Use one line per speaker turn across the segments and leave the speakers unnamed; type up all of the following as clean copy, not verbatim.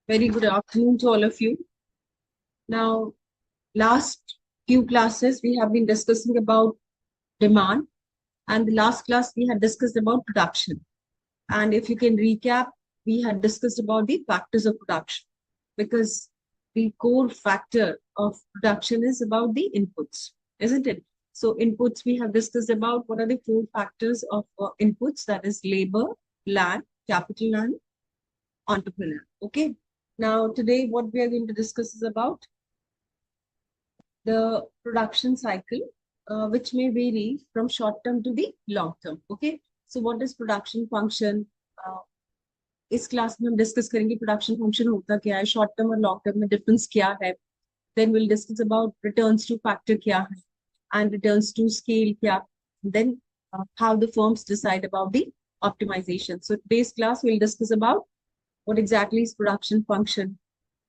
Very good afternoon to all of you. Now, last few classes we have been discussing about demand, and the last class we had discussed about production. And if you can recap, we had discussed about the factors of production, because the core factor of production is about the inputs, isn't it? So inputs we have discussed about what are the four factors of inputs, that is labor, land, capital, and entrepreneur. Okay. Now, today, what we are going to discuss is about the production cycle, which may vary from short term to the long term. Okay. So, what is production function? इस class में हम discuss करेंगे production function होता क्या है, short term और long term में difference क्या है. Then will discuss about returns to factor क्या है, एंड रिटर्न्स टू स्केल क्या, then how the firms decide about the optimization. So today's class we'll discuss about what exactly is production function,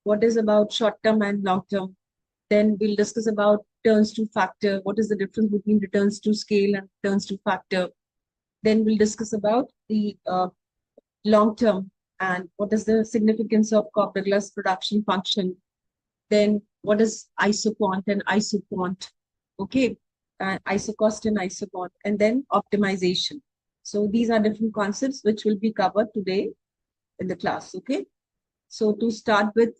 what is about short term and long term. Then we'll discuss about returns to factor, what is the difference between returns to scale and returns to factor. Then we'll discuss about the long term and what is the significance of Cobb-Douglas production function. Then what is Isoquant and Isoquant, okay, Isocost and Isoquant, and then optimization. So these are different concepts which will be covered today in the class, okay. So to start with,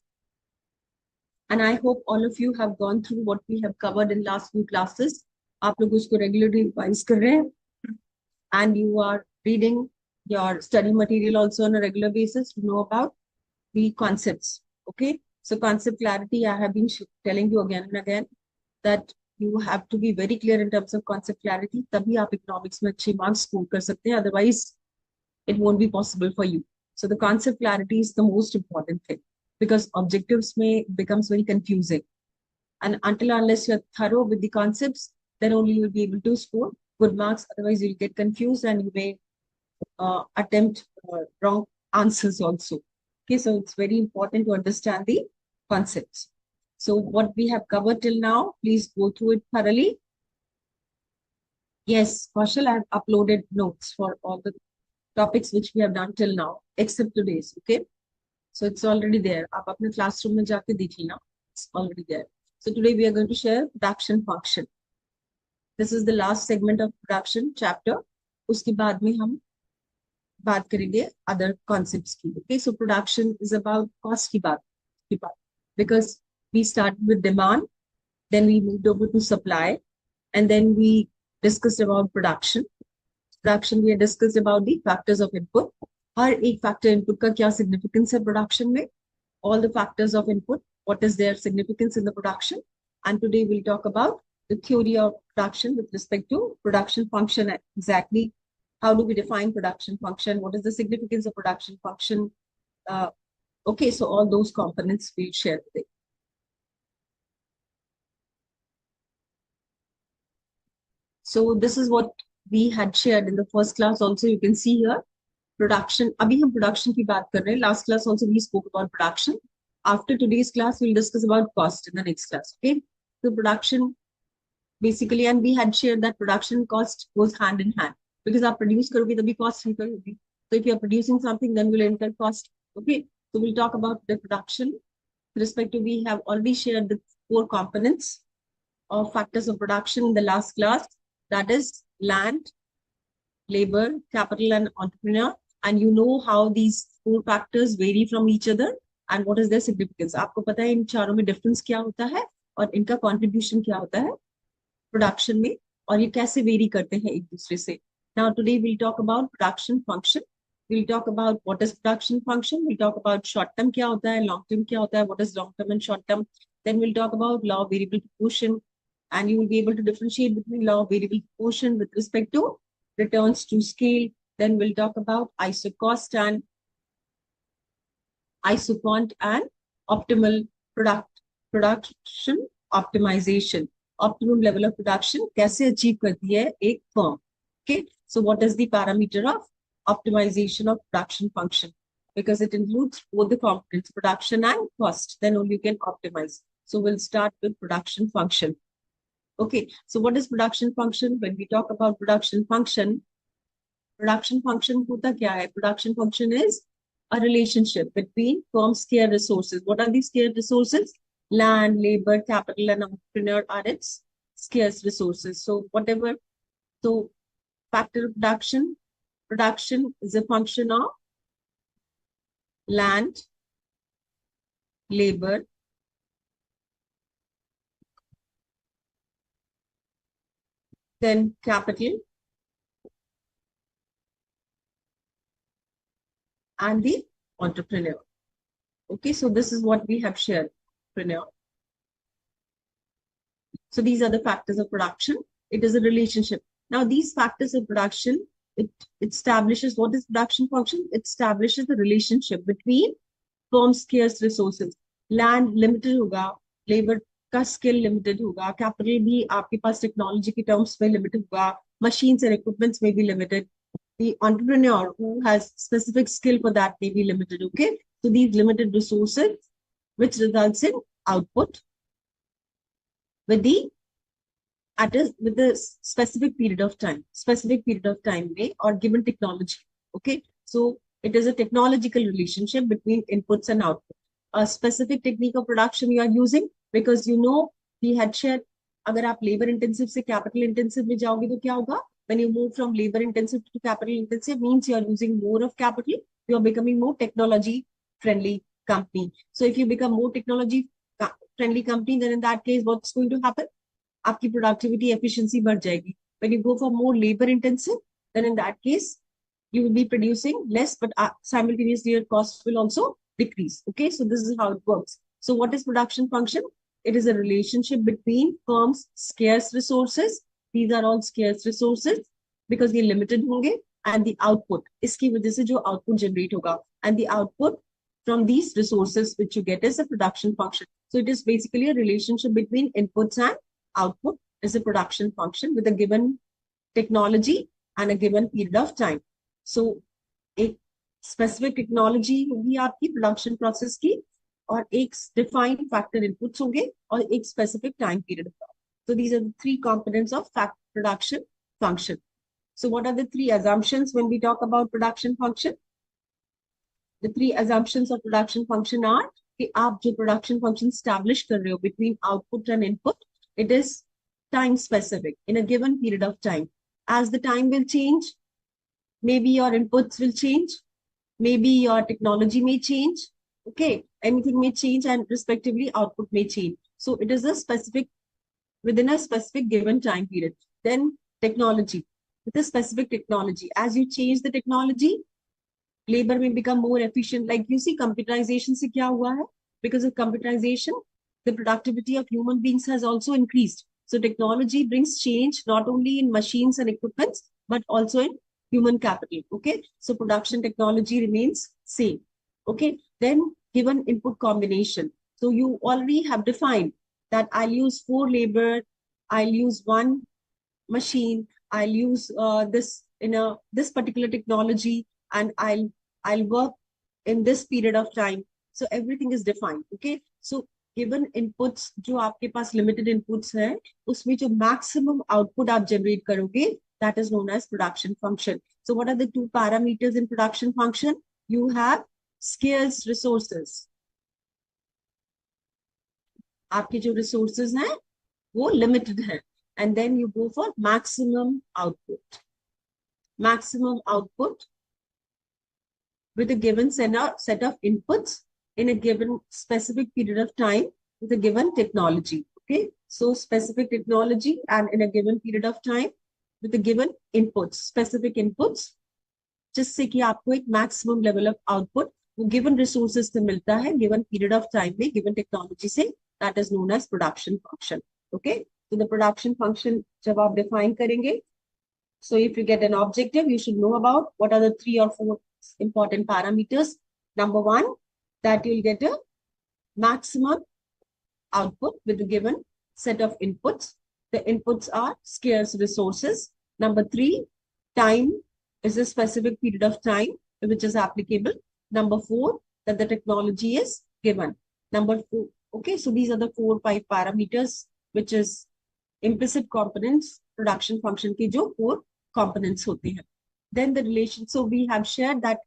and I hope all of you have gone through what we have covered in last few classes. आप लोग उसको regularly revise कर रहे हैं, and you are reading your study material also on a regular basis to know about the concepts. Okay. So concept clarity, I have been telling you again and again that you have to be very clear in terms of concept clarity. तभी आप economics में अच्छे marks score कर सकते हैं. Otherwise, it won't be possible for you. So the concept clarity is the most important thing, because objectives may becomes very confusing. And until unless you're thorough with the concepts, then only you'll be able to score good marks. Otherwise, you'll get confused and you may attempt wrong answers also. Okay, so it's very important to understand the concepts. So what we have covered till now, please go through it thoroughly. Yes, Kaushal, I have uploaded notes for all the topics which we have done till now, except today's. Okay, so it's already there. आप अपने classroom में जाके देख लेना. It's already there. So today we are going to share production function. This is the last segment of production chapter. उसके बाद में हम बात करेंगे other concepts की. Okay, so production is about cost की बात, because we started with demand, then we moved over to supply, and then we discussed about production. We have discussed about the factors of input. हर एक factor input का क्या significance है production में, all the factors of input, what is their significance in the production. And today we'll talk about the theory of production with respect to production function. Exactly how do we define production function, what is the significance of production function. Okay, so all those components we'll share today. So this is what we had shared in the first class also. You can see here production. अभी हम production की बात कर रहे हैं. Last class also we spoke about production. After today's class, we'll discuss about cost in the next class. Okay, so production basically, and we had shared that production cost goes hand in hand, because आप produce करोगे तभी cost incur होगी. So if you are producing something, then we'll incur cost. Okay, so we'll talk about the production. With respect to, we have already shared the four components of factors of production in the last class. That is land, labor, capital, and entrepreneur. And you know how these four factors vary from each other and what is their significance. आपको पता है इन चारों में difference क्या होता है और इनका contribution क्या होता है production में, और ये कैसे vary करते हैं एक दूसरे से. Now today we'll talk about production function. We'll talk about what is production function. We'll talk about short term क्या होता है, long term क्या होता है, what is long term and short term. Then we'll talk about law of variable proportion, and you will be able to differentiate between law of variable proportion with respect to returns to scale. Then we'll talk about isocost and isoquant and optimal production optimization. Optimum level of production कैसे achieve करती है एक firm. Okay, so what is the parameter of optimization of production function? Because it includes both the components, production and cost. Then only you can optimize. So we'll start with production function. Okay, so what is production function? When we talk about production function होता क्या है? Production function is a relationship between firm's scarce resources. What are these scarce resources? Land, labor, capital, and entrepreneur are its scarce resources. So whatever, so factor of production is a function of land, labor, then capital, and the entrepreneur. Okay, so this is what we have shared. Entrepreneur. So these are the factors of production. It is a relationship. Now these factors of production, it establishes what is production function. It establishes the relationship between firm's scarce resources. Land limited होगा, labor का skill limited होगा, capital भी आपके पास technology के terms में limited होगा, machines and equipments may be limited. The entrepreneur who has specific skill for that may be limited. Okay, so these limited resources, which results in output with the with the specific period of time may or given technology. Okay, so it is a technological relationship between inputs and output. A specific technique of production you are using, because you know we had shared, अगर आप labor intensive से capital intensive में जाओगे तो क्या होगा? When you move from labor intensive to capital intensive, means you are using more of capital, you are becoming more technology friendly company. So if you become more technology friendly company, then in that case, what's going to happen? आपकी productivity efficiency बढ़ जाएगी. When you go for more labor intensive, then in that case, you will be producing less, but simultaneously your costs will also decrease. Okay, so this is how it works. So what is production function? It is a relationship between firms' scarce resources. These are all scarce resources because they limited होंगे, and the output. इसकी वजह से जो output generate होगा, and the output from these resources which you get is a production function. So it is basically a relationship between inputs and output is a production function with a given technology and a given period of time. So एक specific technology होगी आपकी production process की, और एक defined factor inputs होंगे, और एक specific time period होगा. So these are the three components of production function. So what are the three assumptions when we talk about production function? The three assumptions of production function are कि आप जो production function establish कर रहे हो between output and input, it is time specific in a given period of time. As the time will change, maybe your inputs will change, maybe your technology may change. Okay, anything may change, and respectively output may change. So it is a specific within a specific given time period. Then technology, with a specific technology, as you change the technology, labor may become more efficient. Like you see, computerization से क्या हुआ है? Because of computerization, the productivity of human beings has also increased. So technology brings change not only in machines and equipments, but also in human capital. Okay, so production technology remains same. Okay, then given input combination. So you already have defined that I'll use 4 labor, I'll use 1 machine, I'll use this particular technology, and I'll work in this period of time. So everything is defined. Okay, so given inputs, जो आपके पास limited inputs है, उसमें जो maximum output आप generate करोगे, that is known as production function. So what are the 2 parameters in production function? You have scarce resources. आपके जो resources हैं, वो limited हैं. And then you go for maximum output. Maximum output with a given set of inputs in a given specific period of time with a given technology. Okay, so specific technology and in a given period of time with a given inputs, specific inputs, जिससे कि आपको एक maximum level of output वो given resources से मिलता है given period of time में given technology से, that is known as production function. Okay, so the production function जब आप define करेंगे, so if you get an objective, you should know about what are the 3 or 4 important parameters. Number 1, that you'll get a maximum output with a given set of inputs. The inputs are scarce resources. Number 3, time is a specific period of time which is applicable. Number 4, that the technology is given. Number 4, okay, so these are the 4-5 parameters which is implicit components production function की जो 4 components होते हैं. Then the relation, so we have shared that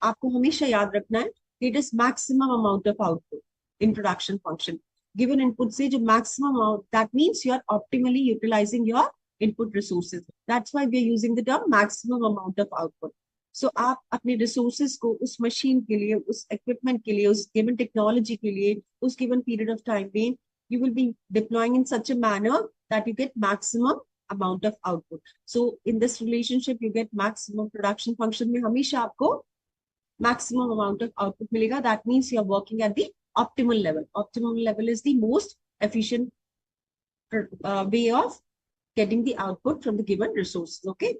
आपको हमेशा याद रखना है, it is maximum amount of output in production function. Given input से जो maximum amount, that means you are optimally utilising your input resources. That's why we are using the term maximum amount of output. So आप अपने resources को उस machine के लिए, उस equipment के लिए, उस गिवन टेक्नोलॉजी के लिए, उस गिवन पीरियड ऑफ टाइम में you will be deploying in such a manner that you get maximum amount of output. So in this relationship, you get maximum production function में हमेशा आपको maximum amount of output मिलेगा. That means you are working at the optimal level. Optimal level is the most efficient way of getting the output from the given resources. Okay.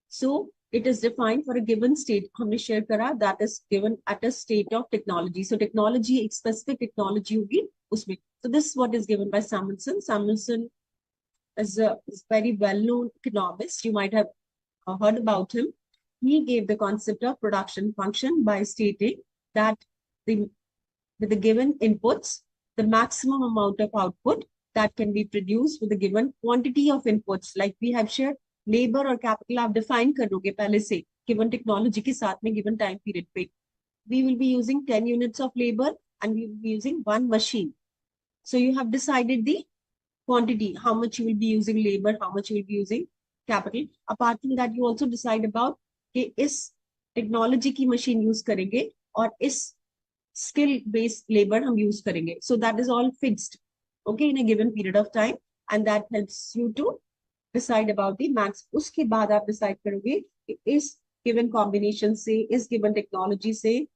So it is defined for a given state. हमने share करा, that is given at a state of technology. So technology, एक specific technology होगी उसमें. So this is what is given by Samuelson. Samuelson is a very well-known economist. You might have heard about him. He gave the concept of production function by stating that with the given inputs, the maximum amount of output that can be produced with the given quantity of inputs. Like we have shared, labor और capital आप define कर लोगे पहले से given technology के साथ में given time period पे. We will be using 10 units of labor and we will be using one machine. So you have decided the quantity, how much you will be using labor, how much you will be using capital. Apart from that, you also decide about कि इस technology की machine use करेंगे और इस skill based labor हम use करेंगे. So that is all fixed, okay, in a given period of time, and that helps you to decide about the max. उसके बाद आप decide करोगे कि इस given combination से, इस given technology से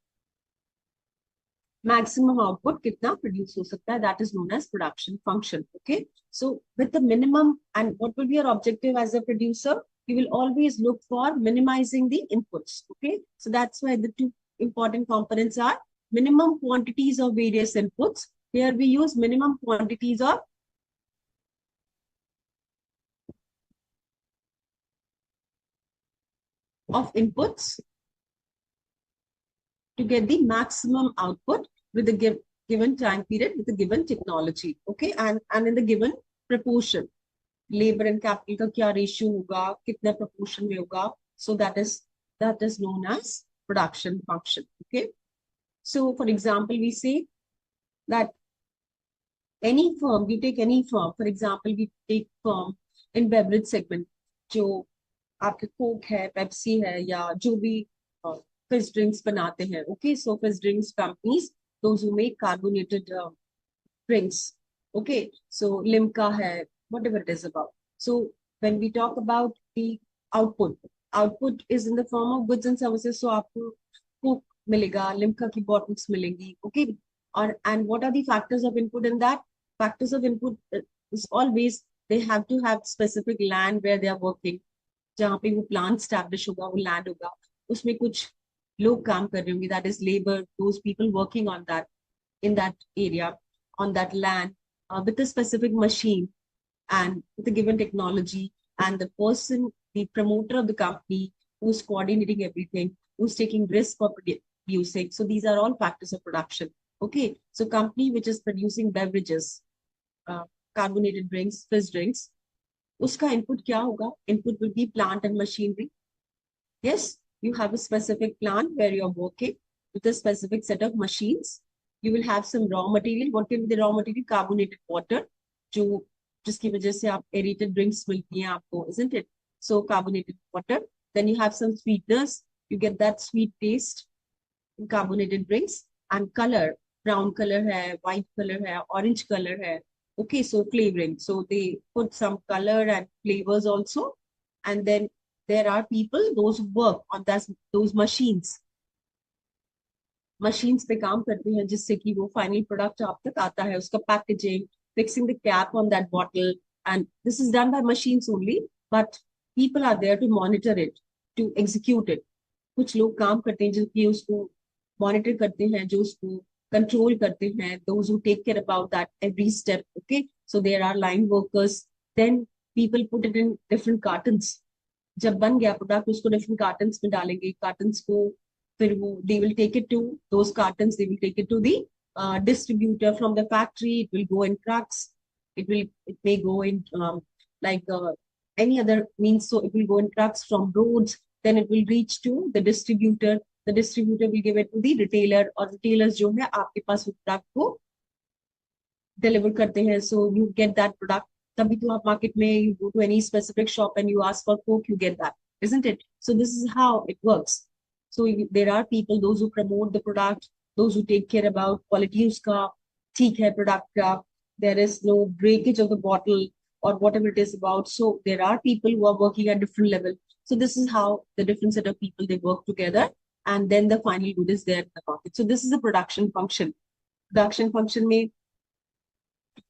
maximum output कितना produce हो सकता है. That is known as production function. Okay. So with the minimum, and what will be your objective as a producer? You will always look for minimizing the inputs. Okay. So that's why the two important components are minimum quantities of various inputs. Here we use minimum quantities of inputs to get the maximum output with the given time period, with the given technology. Okay. And in the given proportion. Labor and capital का क्या ratio होगा, कितना proportion में होगा. So that is known as production function. Okay. So for example, we say that any firm, we take any firm, for example, we take firm in beverage segment, जो आपके Coke है, Pepsi है, या जो भी fizz drinks बनाते हैं. Okay, so fizz drinks companies, those who make carbonated drinks. Okay, so Limca hai, whatever it is about. So when we talk about the output is in the form of goods and services. So आपको coke मिलेगा, Limca की bottles मिलेंगी. Okay, and what are the factors of input in that? Factors of input is always they have to have specific land where they are working. जहाँ पे वो plant establish होगा, वो land होगा, उसमें कुछ लोग काम कर रहे होंगे. That is labor, those people working on that, in that area, on that land, with a specific machine and with a given technology, and the person, the promoter of the company, who's coordinating everything, who's taking risk for producing. So these are all factors of production. Okay, so company which is producing beverages, carbonated drinks, fizz drinks, uska input kya hoga? Input will be plant and machinery. Yes, you have a specific plant where you're working with a specific set of machines. You will have some raw material. What can be the raw material? Carbonated water, जो जिसकी वजह से आप aerated drinks मिलती हैं आपको, isn't it? So carbonated water. Then you have some sweeteners. You get that sweet taste in carbonated drinks. And color, brown color hai, white color hai, orange color hai. Okay, so flavoring. So they put some color and flavors also. And then there are people, those who work on those machines. Machines पे काम करते हैं जिससे कि वो final product आप तक आता है, उसका packaging, fixing the cap on that bottle, and this is done by machines only, but people are there to monitor it, to execute it. कुछ लोग काम करते हैं जो कि उसको monitor करते हैं, जो उसको control करते हैं, those who take care about that every step. Okay, so there are line workers. Then people put it in different cartons. जब बन गया प्रोडक्ट उसको डिफरेंट कार्टन्स में डालेंगे. कार्टन्स को फिर वो they will take it to those cartons, they will take it to the distributor from the factory. It will go in trucks, it may go in like any other means. So it will go in trucks from roads, then it will reach to the distributor. the distributor will give it to the retailer, और retailers जो है आपके पास वो product को deliver करते हैं, so you get that product. तभी तो आप market में you go to any specific shop and you ask for Coke, you get that, isn't it? So this is how it works. So there are people, those who promote the product, those who take care about quality उसका ठीक है product का, there is no breakage of the bottle or whatever it is about. So there are people who are working at different level. So this is how the different set of people, they work together, and then the final good is there in the market. So this is the production function. Production function में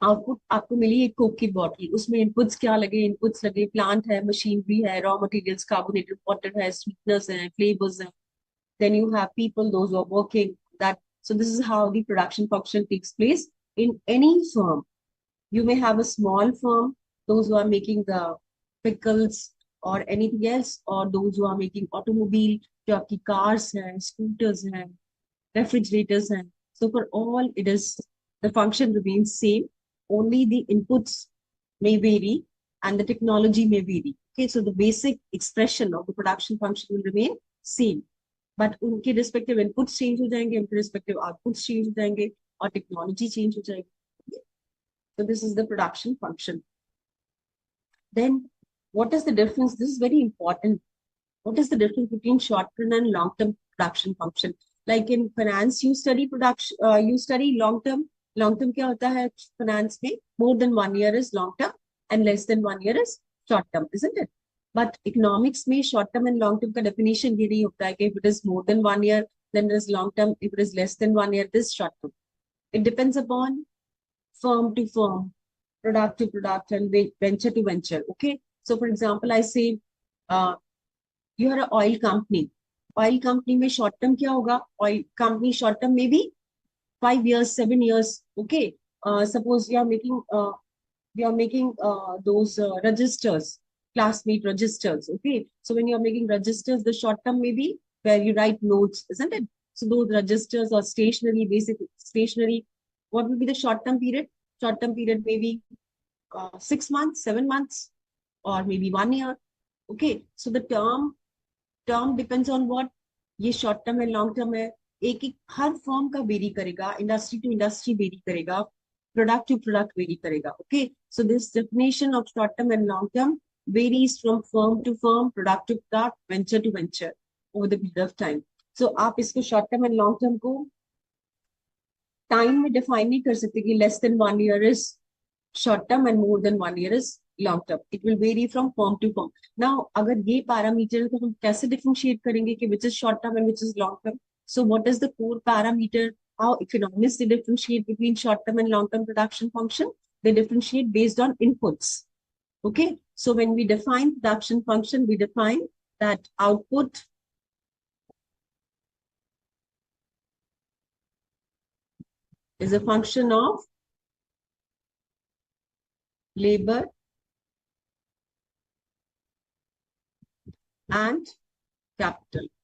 output आपको मिली एक Coke की bottle, उसमें inputs क्या लगे, inputs लगे plant है, machinery है, रॉ मटेरियल्स कार्बोनेटेड वाटर है, स्वीटनर्स हैं, फ्लेवर्स हैं, then you have people, those who are working that. So this is how the production function takes place in any firm. You may have a small firm, those who are making the pickles or anything else, or those who are making automobile, जो आपकी cars हैं, scooters हैं, refrigerators हैं. So for all, it is, the function remains same. Only the inputs may vary and the technology may vary. Okay, so the basic expression of the production function will remain same. But उनके respective inputs change हो जाएंगे, उनके respective outputs change हो जाएंगे, और technology change हो जाएगी. So this is the production function. Then what is the difference? This is very important. What is the difference between short-term and long-term production function? Like in finance, you study production, you study long-term. Long-term क्या होता है finance में? More than 1 year is long-term and less than 1 year is short-term, isn't it? But economics में short-term and long-term का definition ये नहीं होता है कि if it is more than 1 year, then it is long-term. If it is less than 1 year, it is short-term. It depends upon firm to firm, product to product, and venture to venture. Okay. So for example, I say, you are an oil company. Oil company में short term क्या होगा? Oil company short term maybe 5 years, 7 years. Okay. Suppose you are making those registers, classmate registers. Okay. So when you are making registers, the short term maybe where you write notes, isn't it? So those registers are stationary, basic stationary. What will be the short term period? Short term period maybe 6 months, 7 months, or maybe 1 year. Okay. So the term depends on what? ये short term and long term है. एक हर form का vary करेगा, industry to industry vary करेगा, product to product vary करेगा. Okay, so this definition of short term and long term varies from firm to firm, product to product, venture to venture over the period of time. So आप इसको short term and long term को time में define नहीं कर सकते कि less than 1 year is short term and more than 1 year is long term. It will vary from firm to firm. Now अगर ये पैरामीटर है तो हम कैसे डिफरेंशिएट करेंगे कि which is short term and which is long term? So what is the core parameter? How economists they differentiate between short-term and long-term production function? They differentiate based on inputs. Okay. So when we define production function, we define that output is a function of labor and capital.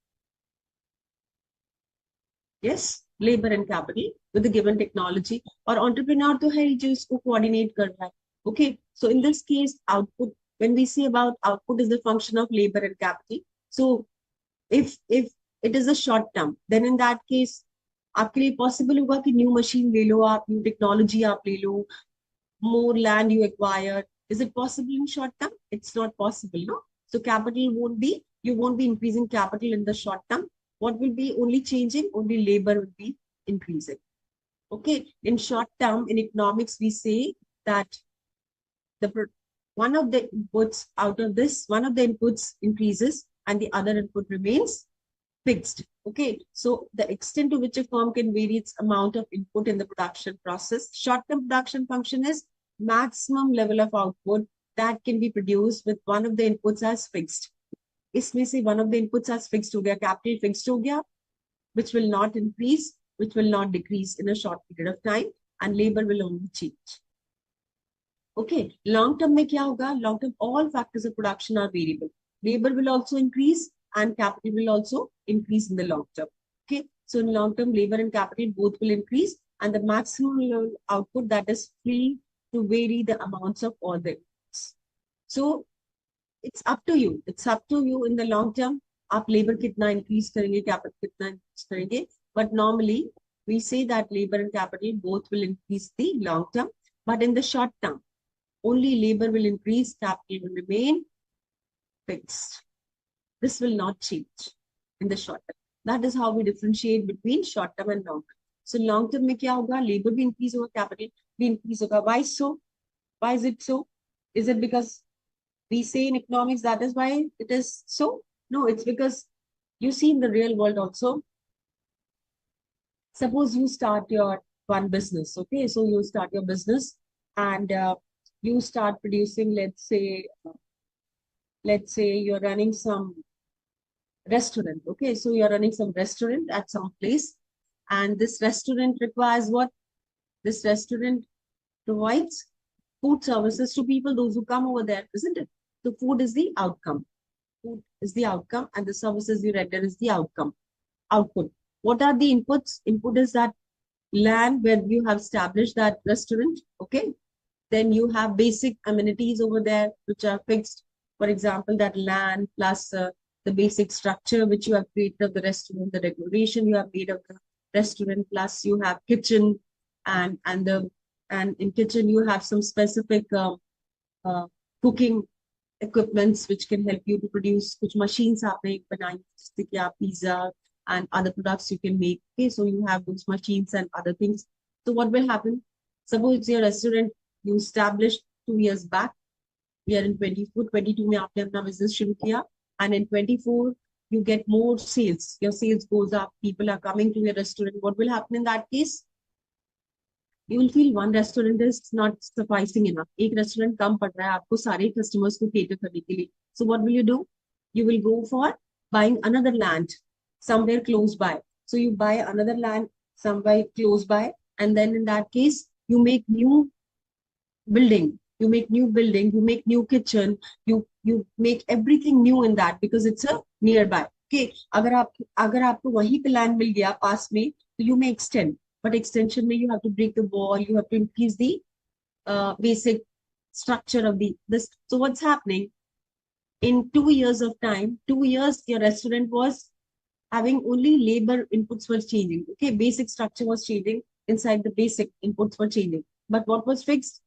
Yes, labor and capital with a given technology. और entrepreneur तो है ही जो इसको coordinate कर रहा है. Okay, so in this case, output, when we say about output is the function of labor and capital. So if it is a short term, then in that case, आपके लिए possible होगा कि new machine ले लो आप, new technology आप ले लो, more land you acquire. Is it possible in short term? It's not possible, no? So capital won't be, you won't be increasing capital in the short term. What will be only changing? Only labor will be increasing. Okay. In short term, in economics, we say that one of the inputs out of this, one of the inputs increases and the other input remains fixed. Okay. So the extent to which a firm can vary its amount of input in the production process. Short-term production function is maximum level of output that can be produced with one of the inputs as fixed. इसमें से one of the inputs as fixed हो गया, capital fixed हो गया, which will not increase, which will not decrease in a short period of time, and labor will only change. Okay, long term में क्या होगा? Long term, all factors of production are variable. Labor will also increase and capital will also increase in the long term. Okay, so in long term, labor and capital both will increase, and the maximum level output that is free to vary the amounts of all the inputs. So it's up to you. It's up to you in the long term. आप labor कितना increase करेंगे, capital कितना increase करेंगे. But normally we say that labor and capital both will increase the long term, but in the short term, only labor will increase, capital will remain fixed. This will not change in the short term. That is how we differentiate between short term and long term. So long term में क्या होगा? Labor भी increase होगा, capital भी increase होगा. Why so? Why is it so? Is it because we say in economics that is why it is so? No, it's because you see in the real world also. Suppose you start your one business, okay? So you start your business and you start producing, let's say you're running some restaurant, okay? So you're running some restaurant at some place, and this restaurant requires what? This restaurant provides food services to people, those who come over there, isn't it? So food is the outcome. Food is the outcome, and the services you render is the output. What are the inputs? Input is that land where you have established that restaurant, okay? Then you have basic amenities over there, which are fixed. For example, that land plus the basic structure which you have created of the restaurant, the decoration you have made of the restaurant, plus you have kitchen and in kitchen you have some specific uh, cooking equipments which can help you to produce कुछ machines आपने बनाई जिससे कि आप pizza and other products you can make. Okay, so you have those machines and other things. So what will happen? Suppose it's your restaurant you established 2 years back. We are in 24, 22 में आपने अपना business शुरू किया, and in 24 you get more sales. Your sales goes up. People are coming to your restaurant. What will happen in that case? You will feel one restaurant is not sufficing enough. एक restaurant कम पड़ रहा है आपको सारे customers को cater करने के लिए. So what will you do? You will go for buying another land somewhere close by. So you buy another land somewhere close by, and then in that case you make new building. You make new building. You make new kitchen. You make everything new in that because it's a nearby. Okay. अगर आपको वहीं पे land मिल गया पास में, तो you may extend. But extension में you have to break the wall, you have to increase the basic structure of this. So what's happening? In 2 years of time, 2 years, your restaurant was having only labor inputs were changing. Okay, basic structure was changing. Inside the basic inputs were changing. But what was fixed?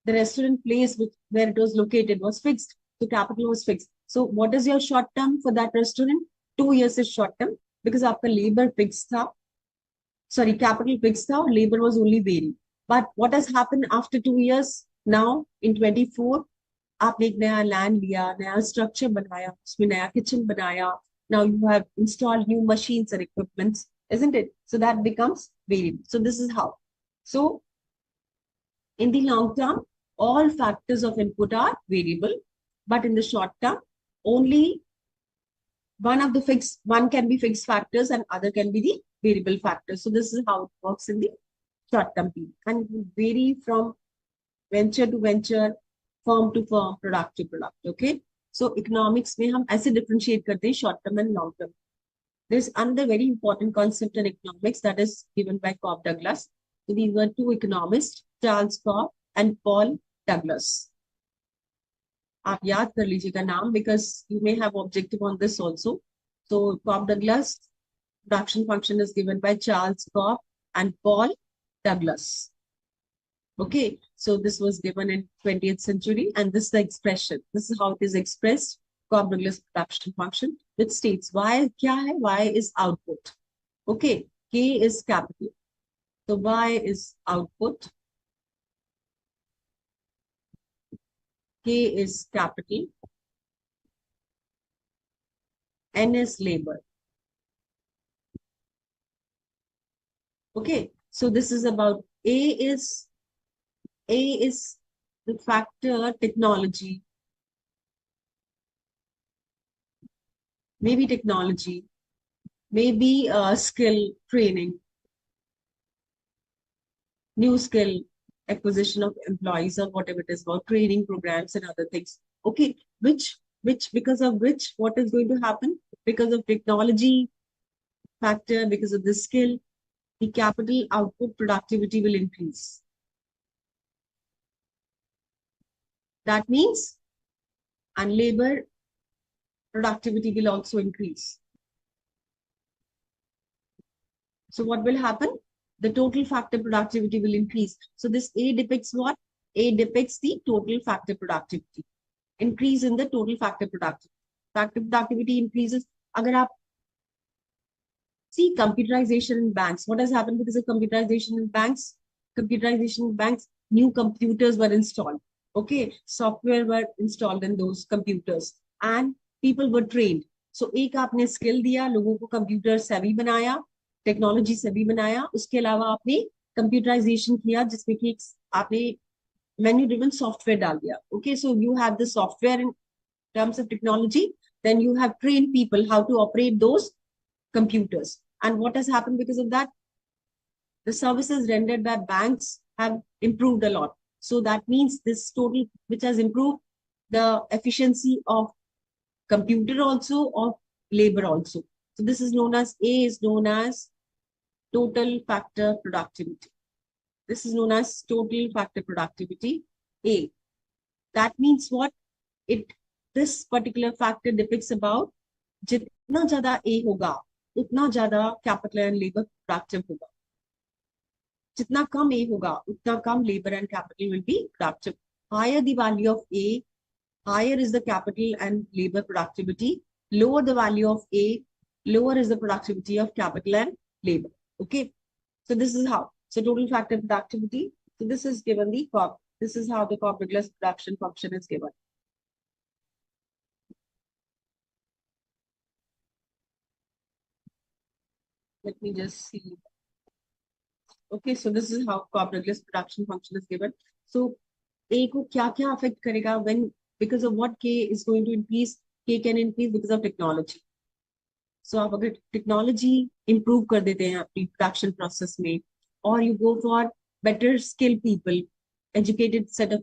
The restaurant place where it was located was fixed. So capital was fixed. So what is your short term for that restaurant? 2 years is short term because आपका labor fixed था. Sorry, capital fixed था, labor was only varying. But what has happened after 2 years? Now in 24, आपने एक नया land लिया, नया structure बनाया, उसमें नया kitchen बनाया. Now you have installed new machines and equipments, isn't it? So that becomes variable. So this is how. So in the long term, all factors of input are variable, but in the short term, only one can be fixed factors and other can be the variable factors. So this is how it works in the short term period, and it will vary from venture to venture, firm to firm, product to product. Okay. So economics में हम ऐसे differentiate करते हैं short term and long term. There's another very important concept in economics that is given by Cobb-Douglas. So these were two economists, Charles Cobb and Paul Douglas. आप याद कर लीजिएगा नाम because you may have objective on this also. So Cobb-Douglas production function is given by Charles Cobb and Paul Douglas. Okay, so this was given in 20th century, and this is the expression. This is how it is expressed. Cobb-Douglas production function, which states Y क्या है? Y is output. Okay, K is capital. So Y is output. K is capital. N is labor. Okay, so this is about A is the factor technology. Maybe technology, maybe skill training, new skill acquisition of employees or whatever it is about training programs and other things. Okay, which because of which what is going to happen? Because of technology factor, because of the skill, the capital output productivity will increase. That means, and labor productivity will also increase. So what will happen? The total factor productivity will increase. So this A depicts what? A depicts the total factor productivity. Increase in the total factor productivity. Factor productivity increases. Agar aap see computerization in banks. What has happened because of computerization in banks? Computerization in banks, new computers were installed. Okay, software were installed in those computers and people were trained. So एक आपने skill दिया, लोगों को computer savvy बनाया, technology savvy बनाया, उसके अलावा आपने computerization किया जिसमें कि आपने menu driven software डाल दिया. Okay, so you have the software in terms of technology, then you have trained people how to operate those computers. And what has happened because of that? The services rendered by banks have improved a lot. So that means this total, which has improved the efficiency of computer also, of labor also. So this is known as, A is known as total factor productivity. This is known as total factor productivity, A. That means what? This particular factor depicts about जितना ज्यादा A होगा, उतना ज्यादा capital and labor productive होगा. जितना कम A होगा, उतना कम labor and capital will be productive. Higher the value of A, higher is the capital and labor productivity. Lower the value of A, lower is the productivity of capital and labor. Okay. So this is how. So total factor productivity. So this is given the Cobb. This is how the Cobb-Douglas production function is given. Let me just see. Okay, so this is how Cobb-Douglas production function is given. So A को क्या affect करेगा when, because of what K is going to increase? K can increase because of technology. So आप अगर technology improve कर देते हैं अपनी production process में, or you go for better skilled people, educated set of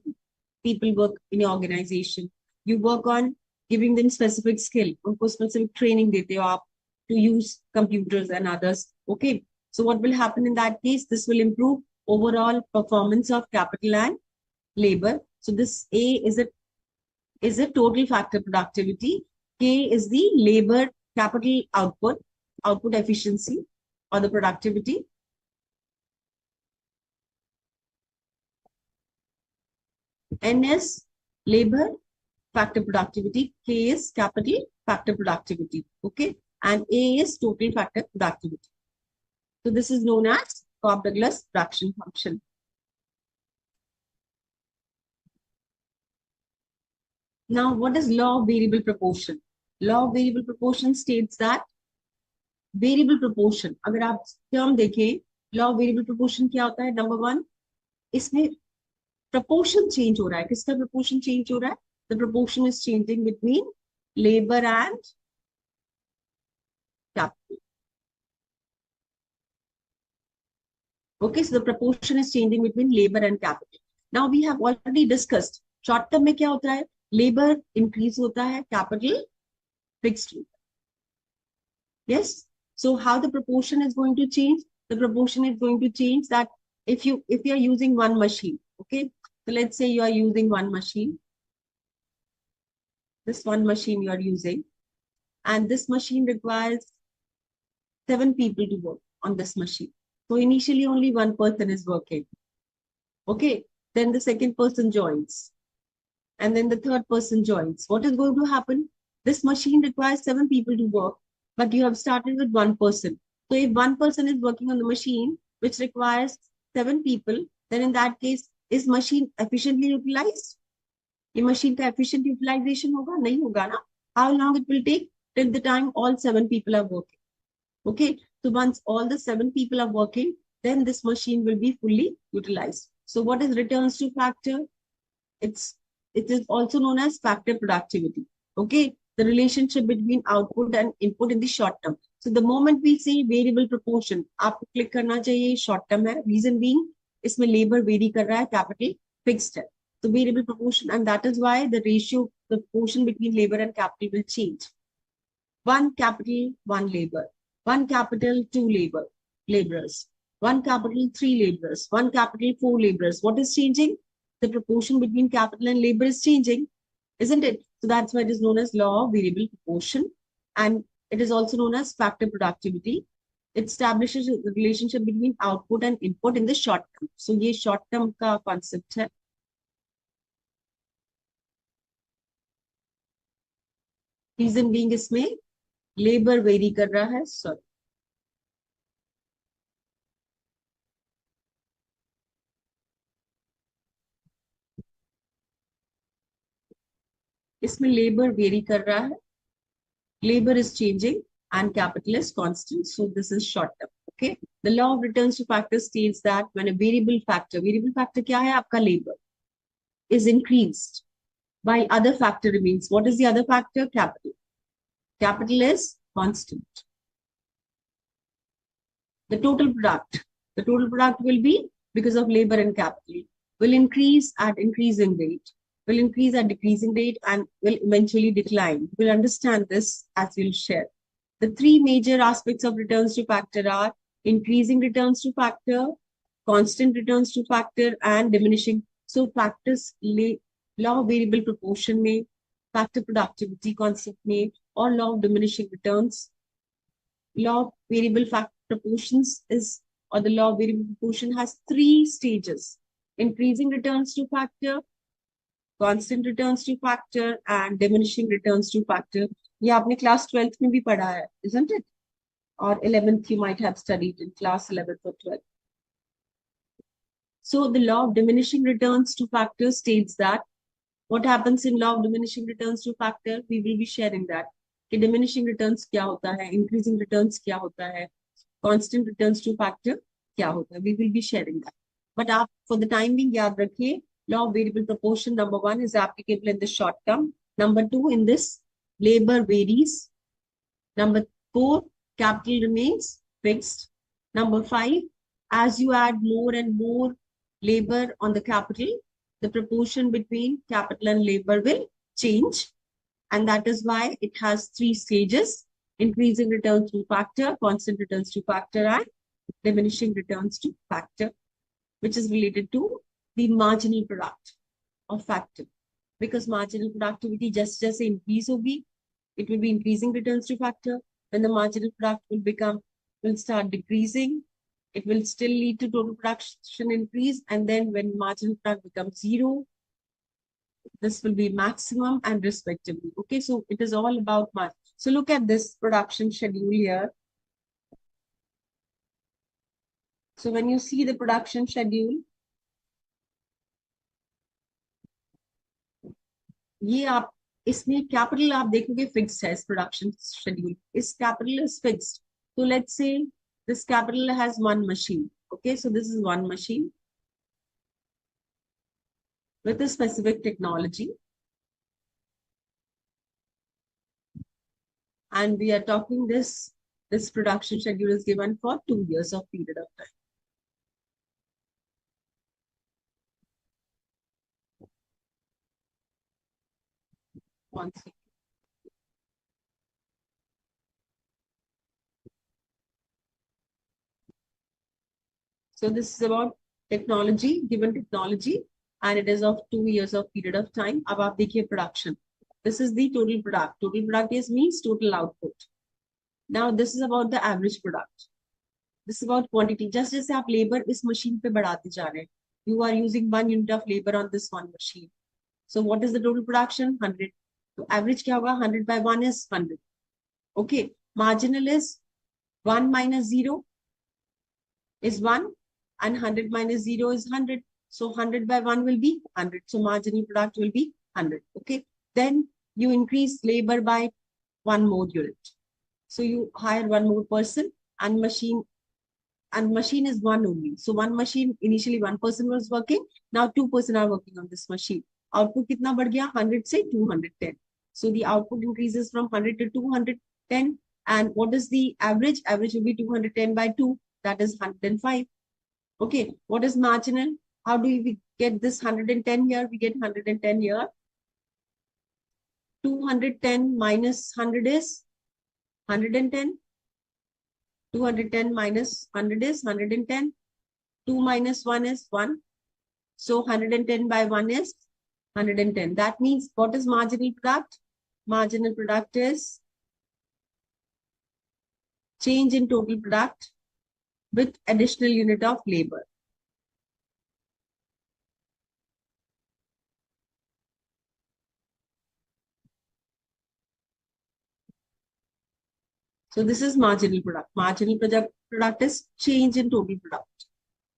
people work in your organization. You work on giving them specific skill, उनको specific training देते हो आप to use computers and others. Okay. So what will happen in that case? This will improve overall performance of capital and labor. So this A is a total factor productivity. K is the labor capital output efficiency or the productivity. N is labor factor productivity. K is capital factor productivity. Okay. And A is total factor productivity. So this is known as Cobb-Douglas production function. Now, what is law of variable proportion? Law of variable proportion states that variable proportion, अगर आप term देखें, law of variable proportion क्या होता है? Number one, इसमें proportion change हो रहा है. किसका proportion change हो रहा है? The proportion is changing between labor and capital. Okay, so the proportion is changing between labor and capital. Now we have already discussed short term में क्या होता है? Labor increase होता है, capital fixed होता है. Yes. So how the proportion is going to change? The proportion is going to change that if you are using one machine, okay. So let's say you are using one machine. This one machine you are using, and this machine requires 7 people to work on this machine. So initially only one person is working. Okay. Then the second person joins. And then the third person joins. What is going to happen? This machine requires 7 people to work, but you have started with one person. So if one person is working on the machine, which requires 7 people, then in that case, is machine efficiently utilized? The machine का efficient utilization होगा? नहीं होगा ना? How long it will take? Till the time all 7 people are working. Okay. So once all the 7 people are working, then this machine will be fully utilized. So what is returns to factor? It is also known as factor productivity. Okay. The relationship between output and input in the short term. So the moment we say variable proportion, आपको click करना चाहिए short term है. Reason being, इसमें labor vary कर रहा है, capital fixed है. So variable proportion, and that is why the ratio, the proportion between labor and capital will change. 1 capital, 1 labor. 1 capital, 2 laborers. 1 capital, 3 laborers. 1 capital, 4 laborers. What is changing? The proportion between capital and labor is changing, isn't it? So that's why it is known as law of variable proportion. And it is also known as factor productivity. It establishes the relationship between output and input in the short term. So ये short term का concept है. Reason being इसमें labor vary कर रहा है. Sorry. इसमें labor vary कर रहा है. Labor is changing and capital is constant. So this is short term. Okay. The law of returns to factor states that when a variable factor क्या है आपका labor, is increased while other factor remains. What is the other factor? Capital. Capital is constant. The total product will be, because of labor and capital, will increase at increasing rate, will increase at decreasing rate, and will eventually decline. We'll understand this as we'll share. The three major aspects of returns to factor are increasing returns to factor, constant returns to factor, and diminishing. So factors, law of variable proportion में, factor productivity concept में, or law of diminishing returns. Law of variable factor proportions is, or the law of variable proportion has three stages: increasing returns to factor, constant returns to factor, and diminishing returns to factor. ये आपने class 12th में भी पढ़ा है, isn't it? Or 11th you might have studied in class 11th or 12th. So the law of diminishing returns to factor states that what happens in law of diminishing returns to factor, we will be sharing that. कि diminishing returns क्या होता है, increasing returns क्या होता है, constant returns to factor क्या होता है, we will be sharing that. But आप for the time being याद रखिए, law of variable proportion number 1 is applicable in the short term. Number 2, in this, labor varies. Number 4, capital remains fixed. Number 5, as you add more and more labor on the capital, the proportion between capital and labor will change. And that is why it has three stages: increasing returns to factor, constant returns to factor, and diminishing returns to factor, which is related to the marginal product of factor. Because marginal productivity just increase hogi, it will be increasing returns to factor. When the marginal product will start decreasing, it will still lead to total production increase. And then when marginal product becomes zero, this will be maximum and respectively. Okay, so it is all about margin. So look at this production schedule here. So when you see the production schedule, ये आप इसमें capital आप देखोगे fixed है इस production schedule. Is capital is fixed. So let's say this capital has one machine. Okay, so this is one machine with a specific technology. And we are talking this production schedule is given for 2 years of period of time. One second. So this is about technology, given technology, and it is of 2 years of period of time. अब आप देखिए production. This is the total product. Total product means total output. Now this is about the average product. This is about quantity. Just जैसे आप labor इस machine पे बढ़ाते जा रहे हैं. You are using 1 unit of labor on this one machine. So what is the total production? 100. So average क्या होगा? 100 by 1 is 100. Okay. Marginal is 1 minus 0 is 1. And 100 minus 0 is 100. So 100 by 1 will be 100. So marginal product will be 100. Okay. Then you increase labor by 1 more unit. So you hire 1 more person, and machine is 1 only. So one machine, initially 1 person was working. Now 2 person are working on this machine. Output कितना बढ़ गया? 100 से 210. So the output increases from 100 to 210. And what is the average? Average will be 210 by 2. That is 105. Okay, what is marginal? How do we get this 110 here? We get 110 here. 210 minus 100 is 110. 210 minus 100 is 110. 2 minus 1 is 1. So 110 by 1 is 110. That means what is marginal product? Marginal product is change in total product with additional unit of labor. So this is marginal product. Marginal product is change in total product.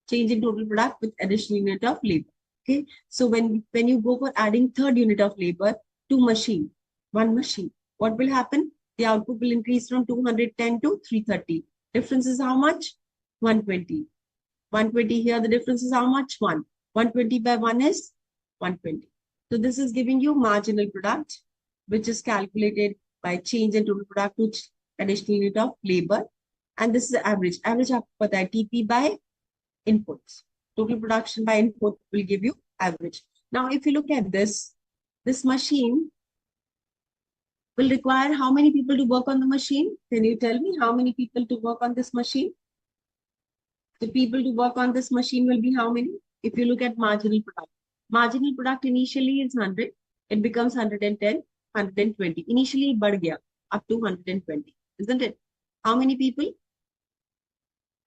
Change in total product with additional unit of labor. Okay. So when you go for adding third unit of labor to one machine, what will happen? The output will increase from 210 to 330. Difference is how much? 120. 120 here, the difference is how much? 1. 120 by 1 is 120. So this is giving you marginal product, which is calculated by change in total product to additional unit of labor. And this is the average. Average आपको पता है TP by inputs. Total production by input will give you average. Now, if you look at this machine will require how many people to work on the machine? Can you tell me how many people to work on this machine? The people to work on this machine will be how many? If you look at marginal product initially is 100. It becomes 110, 120. Initially, बढ़ गया up to 120, isn't it? How many people?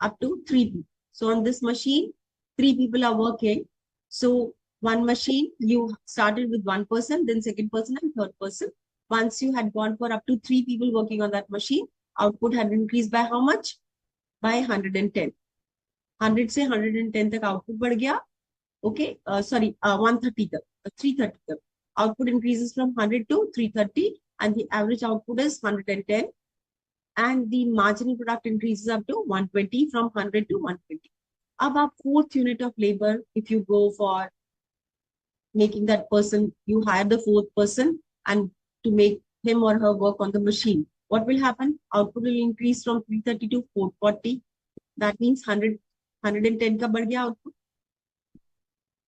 Up to 3 people. So on this machine, 3 people are working. So one machine, you started with 1 person, then second person and third person. Once you had gone for up to 3 people working on that machine, output had increased by how much? By 110. 100 से 110 तक output बढ़ गया. Okay, 130 तक, 330 तक. Output increases from 100 to 330 and the average output is 110. And the marginal product increases up to 120 from 100 to 120. Ab aap fourth unit of labor, if you go for making that person, you hire the fourth person and to make him or her work on the machine. What will happen? Output will increase from 330 to 440. That means 110 ka बढ़ गया output.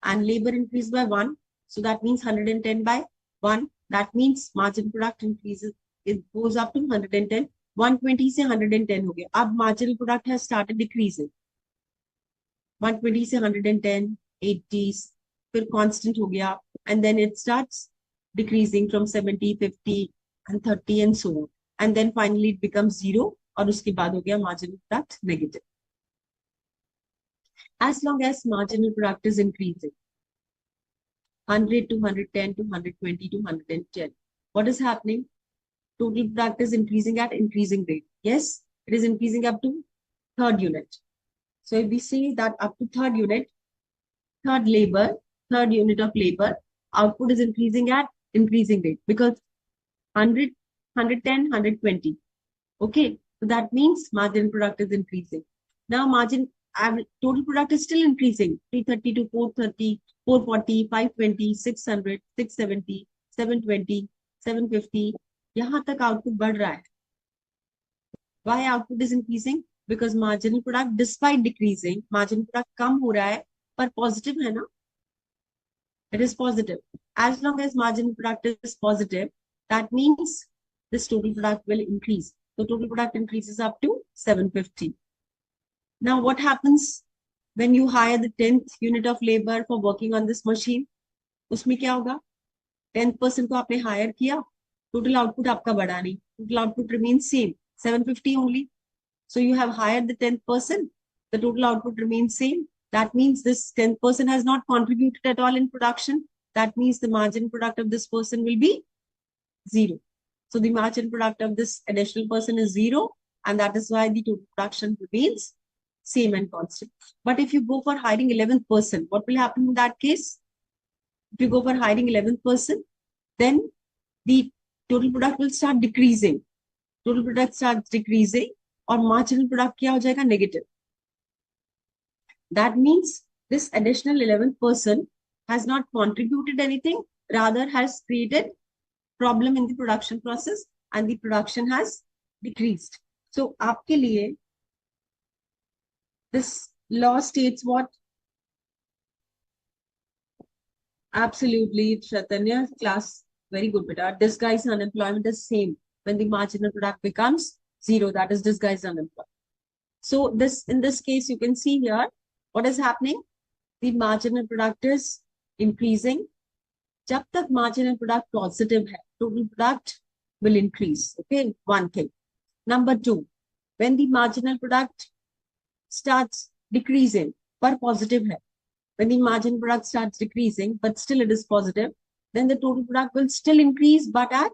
And labor increased by 1. So that means 110 by 1. That means marginal product increases. It goes up to 110. 120 से 110 हो गया. अब marginal product has started decreasing. 120 से 110, 80, फिर constant हो गया. And then it starts decreasing from 70, 50, and 30 and so on. And then finally it becomes 0. और उसके बाद हो गया marginal product negative. As long as marginal product is increasing, 100 to 110 to 120 to 110, what is happening? Total product is increasing at increasing rate. Yes, it is increasing up to third unit. So if we say that up to third unit, third unit of labor, output is increasing at increasing rate because 100, 110, 120. Okay, so that means marginal product is increasing. Now total product is still increasing. 330 to 430, 440, 520, 600, 670, 720, 750. यहाँ तक output बढ़ रहा है. Why output is increasing? Because marginal product, despite decreasing, marginal product कम हो रहा है, पर positive है ना? It is positive. As long as marginal product is positive, that means this total product will increase. The total product increases up to 750. Now, what happens when you hire the 10th unit of labor for working on this machine? उसमें क्या होगा? 10th person को आपने hire किया. Total output आपका बढ़ा नहीं. Total output remains same, 750 only. So you have hired the 10th person. The total output remains same. That means this 10th person has not contributed at all in production. That means the margin product of this person will be 0. So the margin product of this additional person is 0. And that is why the total production remains same and constant. But if you go for hiring 11th person, what will happen in that case? If you go for hiring 11th person, then the total product will start decreasing. Total product starts decreasing or marginal product क्या हो जाएगा? Negative. That means this additional 11th person has not contributed anything, rather has created problem in the production process and the production has decreased. So आपके लिए this law states what? Absolutely, Chaitanya, class, very good, beta. Disguised unemployment is same. When the marginal product becomes 0, that is disguised unemployment. So in this case, you can see here, what is happening? The marginal product is increasing जब तक marginal product positive है, total product will increase. Okay, one thing. Number two, when the marginal product starts decreasing, पर positive है, when the marginal product starts decreasing, but still it is positive, then the total product will still increase, but at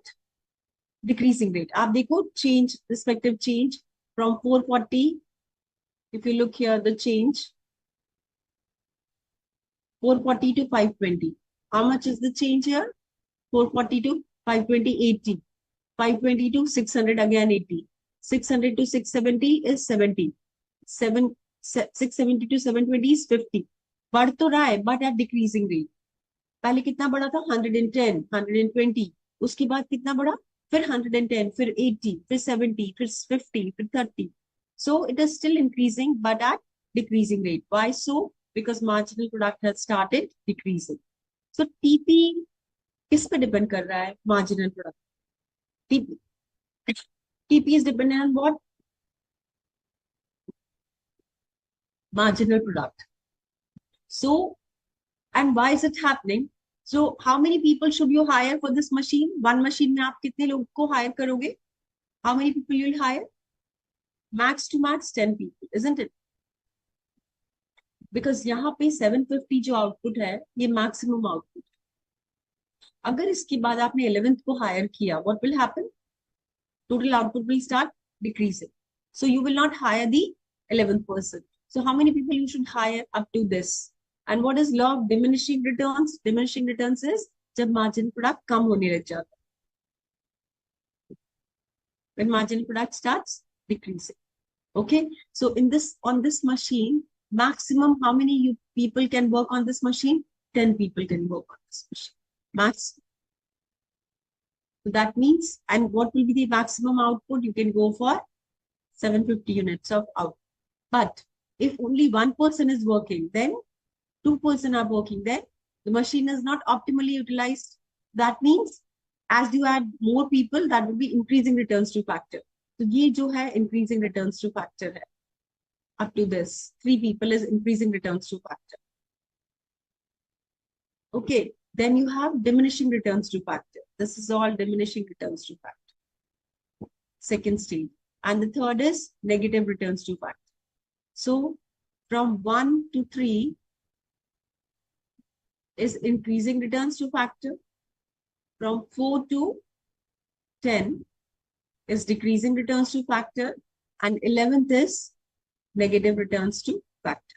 decreasing rate. आप देखो change, respective change from 440. If you look here, the change 440 to 520. How much is the change here? 440 to 520, 80. 520 to 600, again 80. 600 to 670 is 70. 670 to 720 is 50. बढ़ तो रहा है, but at decreasing rate. पहले कितना बढ़ा था? 110, 120. उसके बाद कितना बढ़ा? फिर 110, फिर 80, फिर 70, फिर 50, फिर 30. So it is still increasing, but at decreasing rate. Why so? Because marginal product has started decreasing. So TP किस पे डिपेंड कर रहा है? Marginal product. TP is dependent on what? Marginal product. So, and why is it happening? So how many people should you hire for this machine? One machine में आप कितने लोग को hire करोगे? How many people you will hire? Max to max 10 people, isn't it? Because यहाँ पे 750 जो output है, ये मैक्सिमम आउटपुट. अगर इसके बाद आपने 11th को हायर किया, what will happen? Total output will start decreasing. So you will not hire the 11th person. So how many people you should hire up to this? And what is law of diminishing returns? Diminishing returns is जब margin product कम होने लग जाता है. When margin product starts decreasing. Okay. So in this, on this machine, maximum how many people can work on this machine? 10 people can work on this machine. Max. So that means, and what will be the maximum output? You can go for 750 units of output. But if only one person is working, then 2% are working, then the machine is not optimally utilized. That means as you add more people, that will be increasing returns to factor. So ये जो है increasing returns to factor है. Up to this, 3 people is increasing returns to factor. Okay, then you have diminishing returns to factor. This is all diminishing returns to factor. Second stage. And the third is negative returns to factor. So from 1 to 3 is increasing returns to factor. From 4 to 10 is decreasing returns to factor. And 11th is negative returns to factor.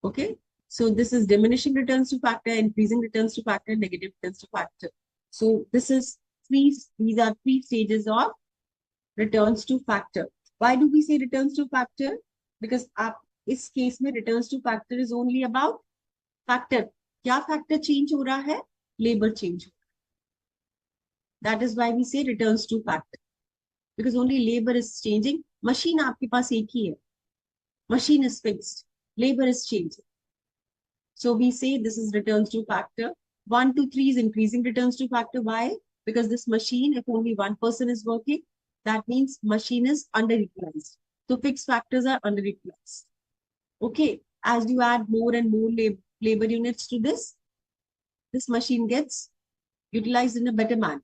Okay. So this is diminishing returns to factor, increasing returns to factor, negative returns to factor. So this is these are 3 stages of returns to factor. Why do we say returns to factor? Because आप इस case में returns to factor is only about factor. क्या factor change हो रहा है? Labor change. That is why we say returns to factor. Because only labor is changing. Machine आपके पास एक ही है. Machine is fixed. Labor is changing. So we say this is returns to factor. 1 to 3 is increasing returns to factor. Why? Because this machine, if only one person is working, that means machine is underutilized. So fixed factors are underutilized. Okay. As you add more and more labor units to this machine gets utilized in a better manner.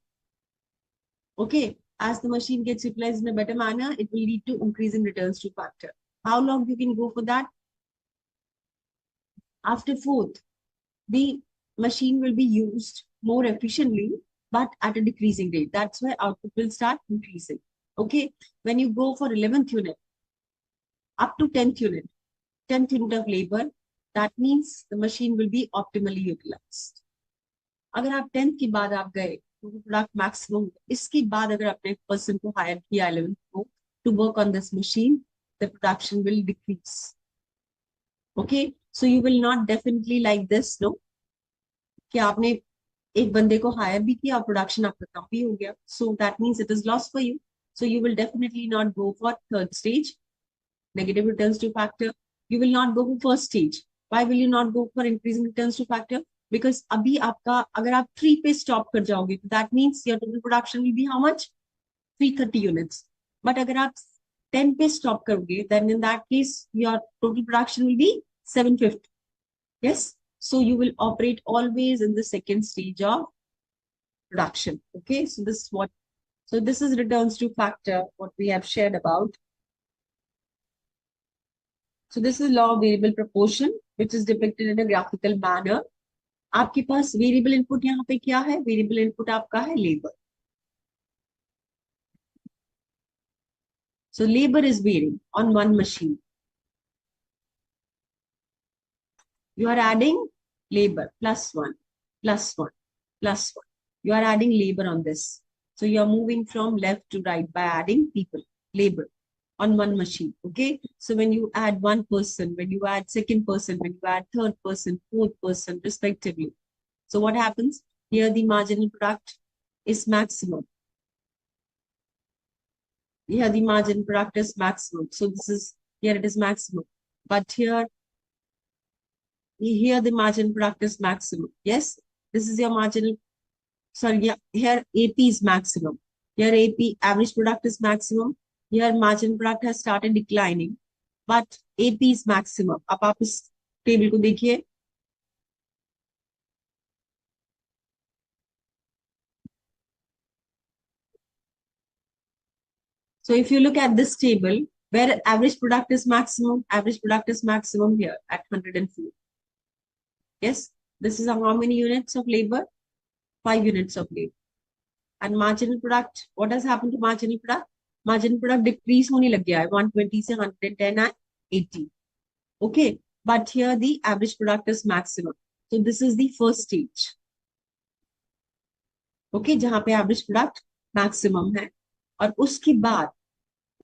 Okay. As the machine gets utilized in a better manner, it will lead to increasing returns to factor. How long you can go for that? After 4th, the machine will be used more efficiently, but at a decreasing rate. That's why output will start increasing. Okay. When you go for 11th unit, up to 10th unit of labor, that means the machine will be optimally utilized. अगर आप 10th के बाद आप गए, तो product maximum, इसके बाद अगर आपने पर्सन को हायर किया 11th को to work on this machine, the production will decrease. Okay. So you will not definitely like this, no? कि आपने एक बंदे को हायर भी किया, प्रोडक्शन आपका कम भी हो गया. So that means it is loss for you. So you will definitely not go for 3rd stage, negative returns to factor. You will not go for 1st stage. Why will you not go for increasing returns to factor? Because अभी आपका, अगर आप 3 पे stop कर जाओगे, that means your total production will be how much? 330 units. But अगर आप 10 पे stop करोगे, then in that case, your total production will be 750. Yes? So you will operate always in the second stage of production. Okay, so this is what, so this is returns to factor, what we have shared about. So this is law of variable proportion, which is depicted in a graphical manner. आपके पास variable input यहाँ पे क्या है? Variable input आपका है labour. So labor is varying on one machine. You are adding labor plus one, plus one, plus one. You are adding labor on this. So you are moving from left to right by adding people, labor on one machine. Okay. So when you add one person, when you add second person, when you add third person, fourth person, respectively. So what happens? Here the marginal product is maximum. Here the margin product is maximum. So this is, here it is maximum. But here the margin product is maximum. Yes, this is your marginal. Sorry, yeah, here AP is maximum. Here AP average product is maximum. Here margin product has started declining, but AP is maximum. अब आप इस table को देखिए. So if you look at this table, where average product is maximum here at 104. Yes, this is how many units of labor? 5 units of labor. And marginal product, what has happened to marginal product? Marginal product decrease होने लग गया है 120 से 110 and 80. Okay, but here the average product is maximum. So this is the first stage. Okay, जहाँ पे average product maximum है. और उसके बाद,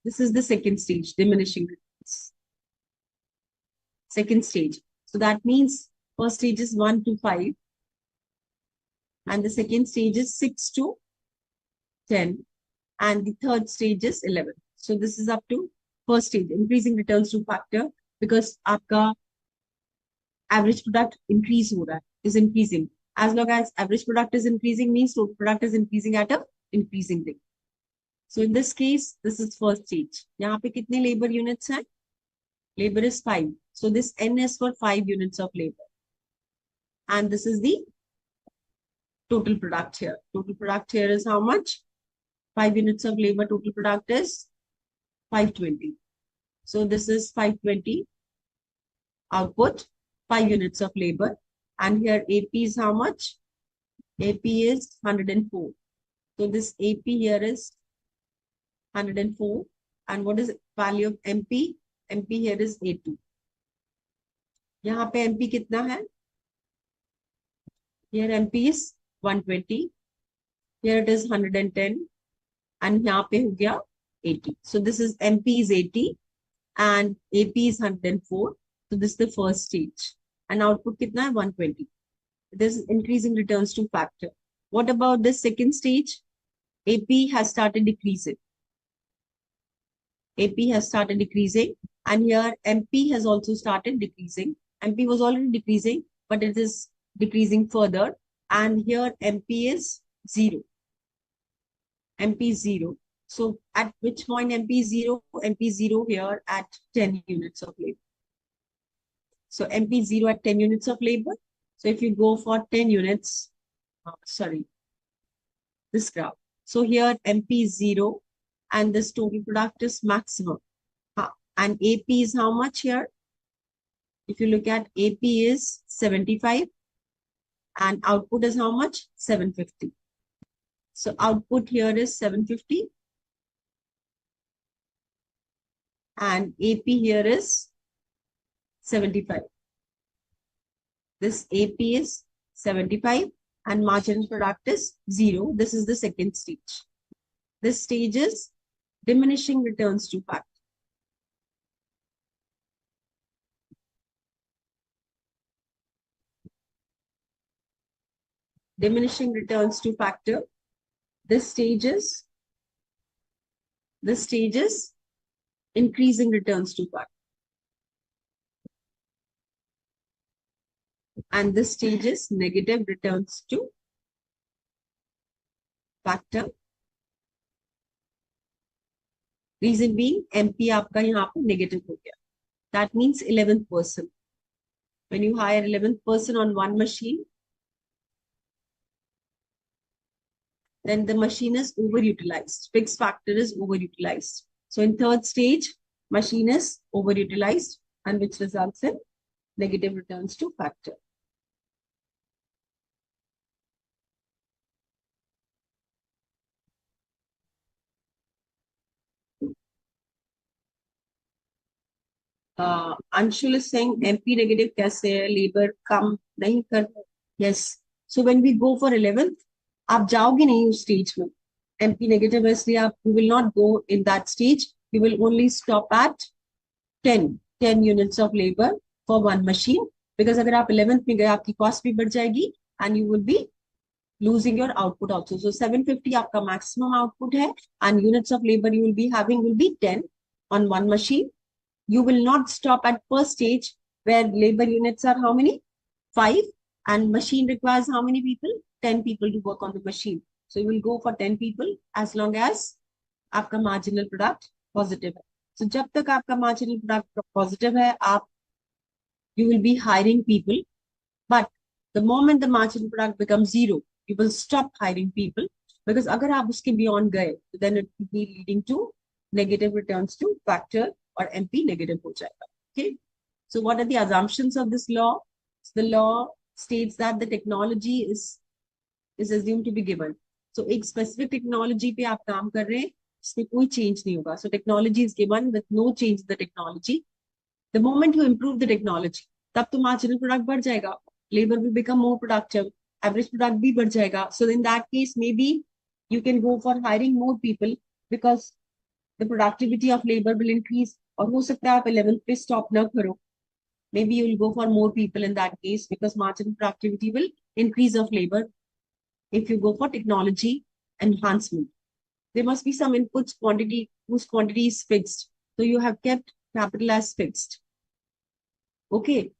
this is the second stage, diminishing returns. Second stage. So that means first stage is 1 to 5. And the second stage is 6 to 10. And the third stage is 11. So this is up to first stage, increasing returns to factor, because आपका average product increase हो रहा है, is increasing. As long as average product is increasing, means total product is increasing at a increasing rate. So in this case, this is first stage. यहाँ पे कितने labor units हैं? Labor is 5. So this N is for 5 units of labor. And this is the total product here. Total product here is how much? 5 units of labor. Total product is 520. So this is 520 output, 5 units of labor. And here AP is how much? AP is 104. So this AP here is 104. And what is value of MP? MP here is A2. यहाँ पे MP कितना है? Here MP is 120. Here it is 110. And यहाँ पे हो गया 80. So this is MP is 80 and AP is 104. So this is the first stage. And output कितना है? 120. This is increasing returns to factor. What about the second stage? AP has started decreasing. AP has started decreasing. And here MP has also started decreasing. MP was already decreasing, but it is decreasing further. And here MP is 0. MP is 0. So at which point MP is 0? MP is 0 here at 10 units of labor. So MP is 0 at 10 units of labor. So if you go for 10 units, this graph. So here MP is 0 and this total product is maximum. And AP is how much here? If you look at AP is 75 and output is how much? 750. So output here is 750 and AP here is 75. This AP is 75 and marginal product is 0. This is the second stage. This stage is diminishing returns to factor. Diminishing returns to factor. This stage is increasing returns to factor. And this stage is negative returns to factor. Reason being, MP आपका यहाँ पे negative हो गया. That means 11th person. When you hire 11th person on one machine, then the machine is overutilized. Fixed factor is overutilized. So in third stage, machine is overutilized, and which results in negative returns to factor. Anshul is saying MP negative कैसे है, labor कम नहीं कर. Yes. So when we go for 11th, आप जाओगे नहीं उस stage में. MP negative है इसलिए आप you will not go in that stage. You will only stop at 10 units of labor for one machine. Because अगर आप 11th में गए आपकी cost भी बढ़ जाएगी and you will be losing your output also. So 750 आपका maximum output है and units of labor you will be having will be 10 on one machine. You will not stop at first stage where labor units are how many? 5 and machine requires how many people? 10 people to work on the machine. So you will go for 10 people as long as आपका marginal product positive है. So जब तक आपका marginal product positive है, आप you will be hiring people. But the moment the marginal product becomes zero, you will stop hiring people because अगर आप उसके beyond गए, then it will be leading to negative returns to factor or MP negative हो जाएगा. Okay. So what are the assumptions of this law? The law states that the technology is assumed to be given. So एक specific technology पे आप काम कर रहे हैं, इसमें कोई change नहीं होगा. So technology is given with no change in the technology. The moment you improve the technology, तब तो marginal product बढ़ जाएगा. Labor will become more productive. Average product भी बढ़ जाएगा. So in that case, maybe you can go for hiring more people because the productivity of labor will increase. और हो सकता है आप 11th पे stop ना करो. Maybe you will go for more people in that case because marginal productivity will increase of labor if you go for technology enhancement. There must be some inputs quantity whose quantity is fixed. So you have kept capital as fixed. Okay.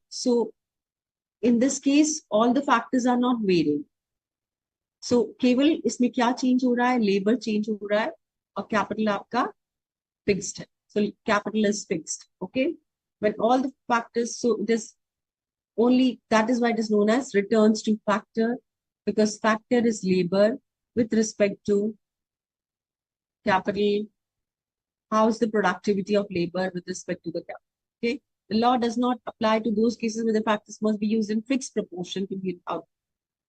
So in this case, all the factors are not varying. So केवल इसमें क्या change हो रहा है? Labor change हो रहा है और capital आपका fixed है. So capital is fixed. Okay. When all the factors, so it is only, that is why it is known as returns to factor, because factor is labor with respect to capital. How is the productivity of labor with respect to the capital? Okay. The law does not apply to those cases where the factors must be used in fixed proportion to be out.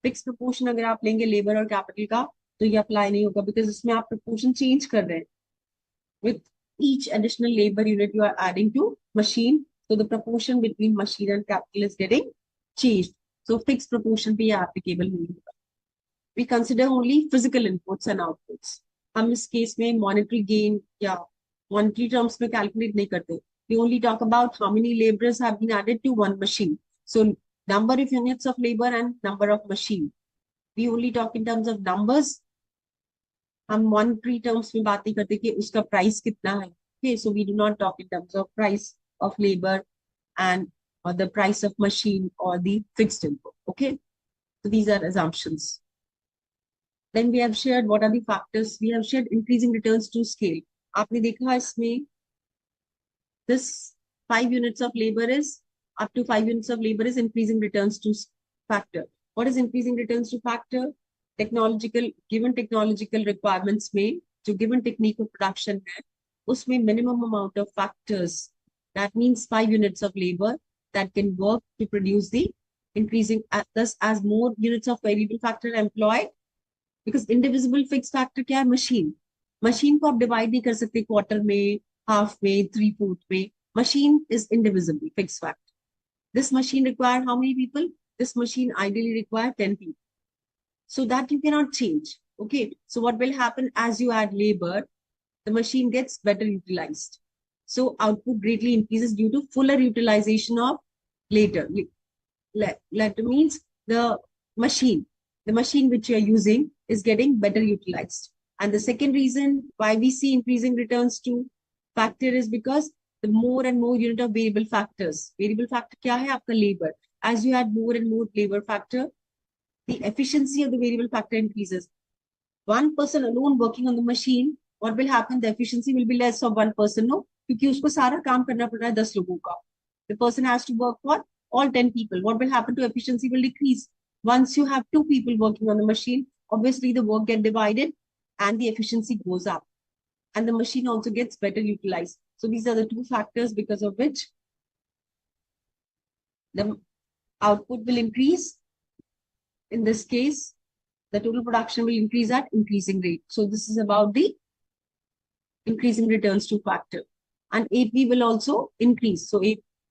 Fixed proportion अगर आप लेंगे labor और capital का, तो ये apply नहीं होगा because इसमें आप proportion change कर रहे हैं. With each additional labor unit you are adding to machine, so the proportion between machine and capital is getting changed. So fixed proportion पे ये applicable नहीं होगा. We consider only physical inputs and outputs. हम इस case में monetary gain या monetary terms में calculate नहीं करते. We only talk about how many laborers have been added to one machine. So number of units of labor and number of machine. We only talk in terms of numbers. हम monetary terms में बात नहीं करते कि उसका price कितना है. Okay, so we do not talk in terms of price of labor and or the price of machine or the fixed input. Okay, so these are assumptions. Then we have shared what are the factors. We have shared increasing returns to scale. आपने देखा इसमें this 5 units of labor is up to 5 units of labor is increasing returns to factor. What is increasing returns to factor? Given technological requirements में जो given technique of production है, उसमें minimum amount of factors. That means 5 units of labor that can work to produce the increasing, thus as more units of variable factor are employed, because indivisible fixed factor क्या है? Machine को आप divide नहीं कर सकते quarter में, half में, 3/4 में. Machine is indivisible fixed factor. This machine require how many people? This machine ideally require 10 people. So that you cannot change. Okay. So what will happen as you add labor, the machine gets better utilized. So output greatly increases due to fuller utilization of later. Later means the machine which you are using is getting better utilized. And the second reason why we see increasing returns to factor is because the more and more unit of variable factors. Variable factor क्या है? आपका labor. As you add more and more labor factor, the efficiency of the variable factor increases. One person alone working on the machine, what will happen? The efficiency will be less of one person, no? क्योंकि उसको सारा काम करना पड़ रहा है 10 लोगों का. The person has to work for all 10 people, what will happen to efficiency will decrease. Once you have 2 people working on the machine, obviously the work get divided and the efficiency goes up. And the machine also gets better utilized. So these are the 2 factors because of which the output will increase. In this case, the total production will increase at increasing rate. So this is about the increasing returns to factor. And AP will also increase. So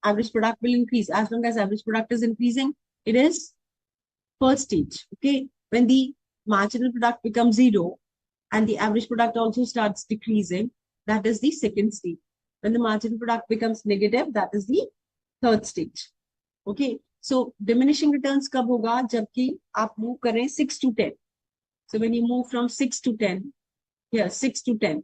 average product will increase. As long as average product is increasing, it is first stage. Okay. When the marginal product becomes 0 and the average product also starts decreasing, that is the second stage. When the marginal product becomes negative, that is the third stage. Okay. So diminishing returns कब होगा? जबकि आप move करें 6 to 10. So when you move from 6 to 10, here 6 to 10,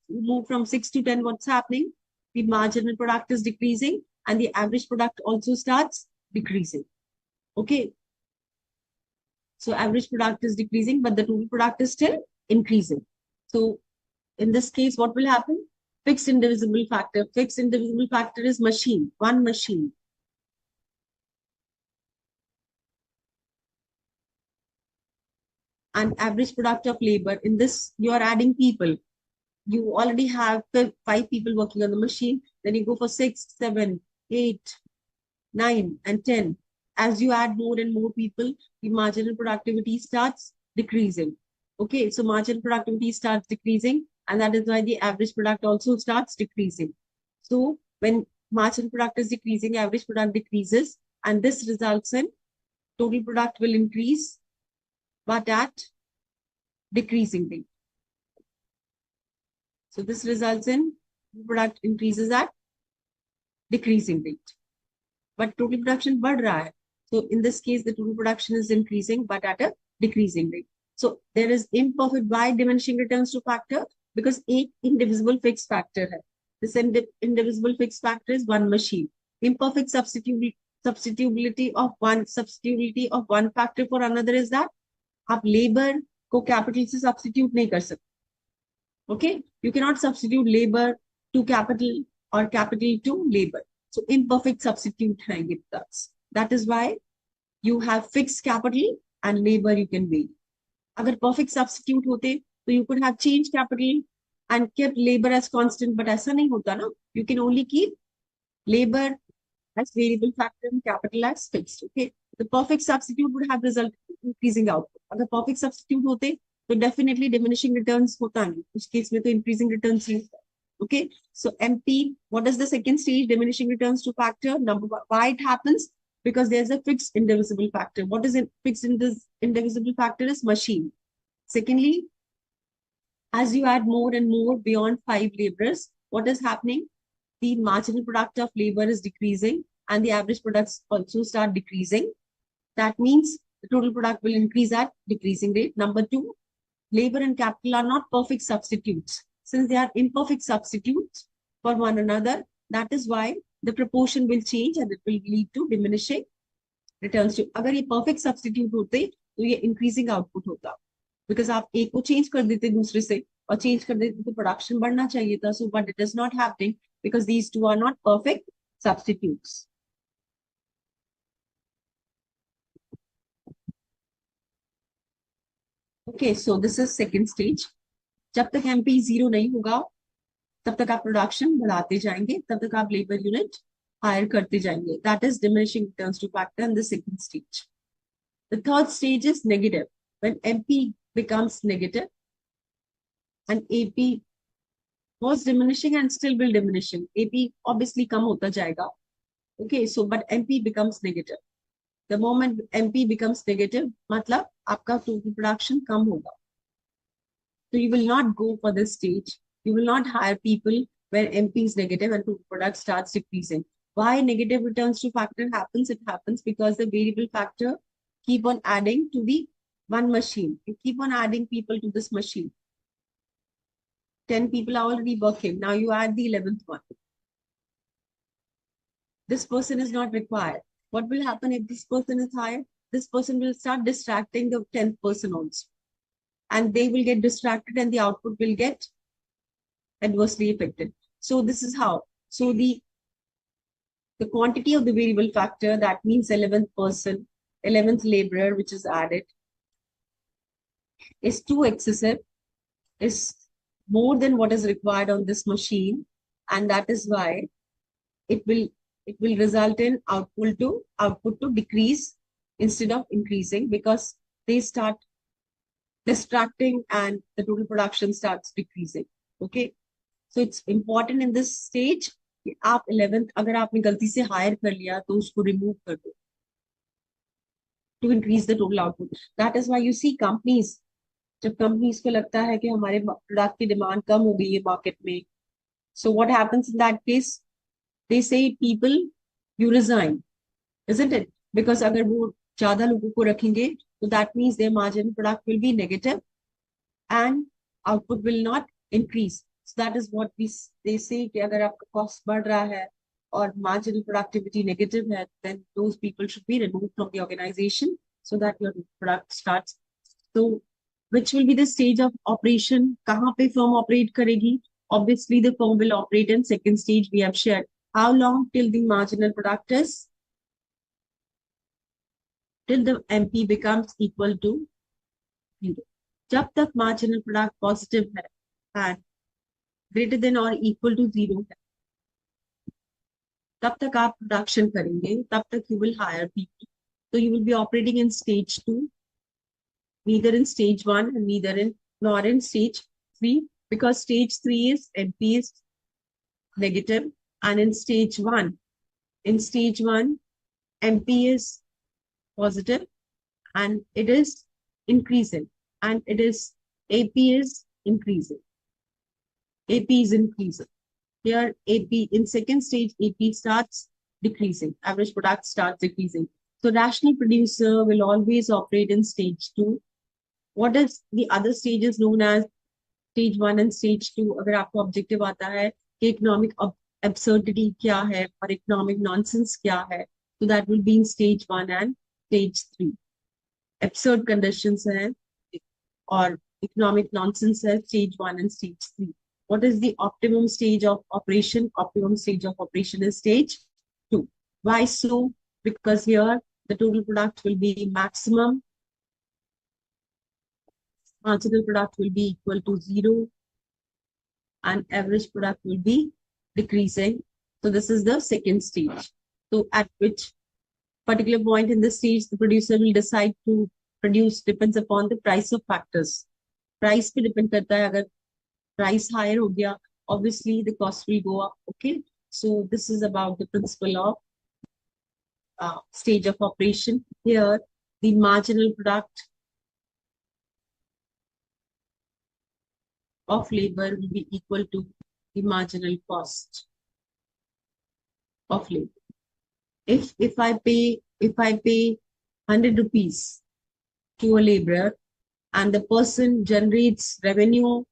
you move from 6 to 10, what's happening? The marginal product is decreasing and the average product also starts decreasing. Okay. So average product is decreasing, but the total product is still increasing. So in this case, what will happen? Fixed indivisible factor. Fixed indivisible factor is machine, one machine. And average product of labor. In this, you are adding people. You already have 5 people working on the machine. Then you go for 6, 7, 8, 9, and 10. As you add more and more people, the marginal productivity starts decreasing. Okay, so marginal productivity starts decreasing, and that is why the average product also starts decreasing. So when marginal product is decreasing, average product decreases, and this results in total product will increase, but at decreasing rate. So this results in product increases at decreasing rate. But total production बढ़ रहा है. So in this case, the total production is increasing, but at a decreasing rate. So there is imperfect by diminishing returns to factor because एक indivisible fixed factor है. This indivisible fixed factor is one machine. Imperfect substitutability of one factor for another is that आप labor को capital से substitute नहीं कर सकते. Okay, you cannot substitute labor to capital or capital to labor. So imperfect substitute रहेंगे products. That is why you have fixed capital and labor you can vary. अगर perfect substitute होते तो you could have changed capital and kept labor as constant, but ऐसा नहीं होता ना. You can only keep labor as variable factor and capital as fixed. Okay, the perfect substitute would have resulted in increasing output. अगर perfect substitute होते तो definitely diminishing returns होता नहीं. उस case में तो increasing returns ही होता. Okay, so MP, what is the second stage? Diminishing returns to factor. Number one, why it happens? Because there's a fixed indivisible factor. What is it? Fixed indivisible factor is machine. Secondly, as you add more and more beyond 5 laborers, what is happening? The marginal product of labor is decreasing and the average products also start decreasing. That means the total product will increase at decreasing rate. Number two, labor and capital are not perfect substitutes. Since they are imperfect substitutes for one another, that is why the proportion will change and it will lead to diminishing returns to. अगर ये perfect substitute होते तो ये increasing output होता. Because आप एक को change कर देते दूसरे से और change कर देते तो production बढ़ना चाहिए था. So, but it is not happening because these two are not perfect substitutes. Okay, so this is second stage. जब तक MP 0 नहीं होगा तब तक आप प्रोडक्शन बढ़ाते जाएंगे, तब तक आप लेबर यूनिट हायर करते जाएंगे. That is diminishing returns to factor in the second stage. The third stage is negative. When MP becomes negative and AP was diminishing and still will diminishing. AP obviously कम होता जाएगा. Okay, so but MP becomes negative. The moment MP becomes negative, मतलब आपका total production कम होगा. So you will not go for this stage. You will not hire people where MP is negative and total product starts decreasing. Why negative returns to factor happens? It happens because the variable factor keep on adding to the one machine. You keep on adding people to this machine. 10 people are already working. Now you add the 11th one. This person is not required. What will happen if this person is hired? This person will start distracting the 10th person also. And they will get distracted and the output will get adversely affected. So this is how. So the The quantity of the variable factor, that means 11th person, 11th laborer, which is added, is too excessive, is more than what is required on this machine, and that is why it will it will result in output to decrease instead of increasing, because they start distracting and the total production starts decreasing. Okay, so it's important in this stage कि आप 11th अगर आपने गलती से higher कर लिया तो उसको रिमूव कर दो to increase the total output. That is why you see companies, जब कंपनीज को लगता है कि हमारे प्रोडक्ट की डिमांड कम हो गई है मार्केट में, so what happens in that case, they say people, you resign, isn't it? Because अगर वो ज्यादा लोगों को रखेंगे तो that means their margin product will be negative and output will not increase. So that is what they say कि अगर आपका cost बढ़ रहा है और marginal productivity negative है, then those people should be removed from the organization so that your product starts. So which will be the stage of operation? कहाँ पे firm operate करेगी? Obviously the firm will operate in second stage, we have shared. How long till the marginal product is? Till the MP becomes equal to 0. जब तक marginal product positive है and greater than or equal to 0 है, तब तक आप production करेंगे, तब तक you will hire people. So you will be operating in stage 2, neither in stage 1 and neither in nor in stage 3, because stage 3 is MP is negative, and in stage 1 MP is positive and it is increasing, and it is AP is increasing. AP is increasing. Here AP in second stage AP starts decreasing. Average product starts decreasing. So rational producer will always operate in stage 2. What is the other stages known as stage 1 and stage 2? अगर आपको objective आता है कि economic absurdity क्या है और economic nonsense क्या है, so that will be in stage 1 and stage 3. Absurd conditions है और economic nonsense है stage 1 and stage 3. What is the optimum stage of operation? Optimum stage of operation is stage 2. Why so? Because here the total product will be maximum, marginal product will be equal to 0, and average product will be decreasing. So this is the second stage. So at which particular point in the stage, the producer will decide to produce depends upon the price of factors. Price पे depend करता है, अगर price higher हो गया, obviously the cost will go up. Okay, so this is about the principle of stage of operation. Here, the marginal product of labor will be equal to the marginal cost of labor. If I pay 100 rupees to a laborer and the person generates revenue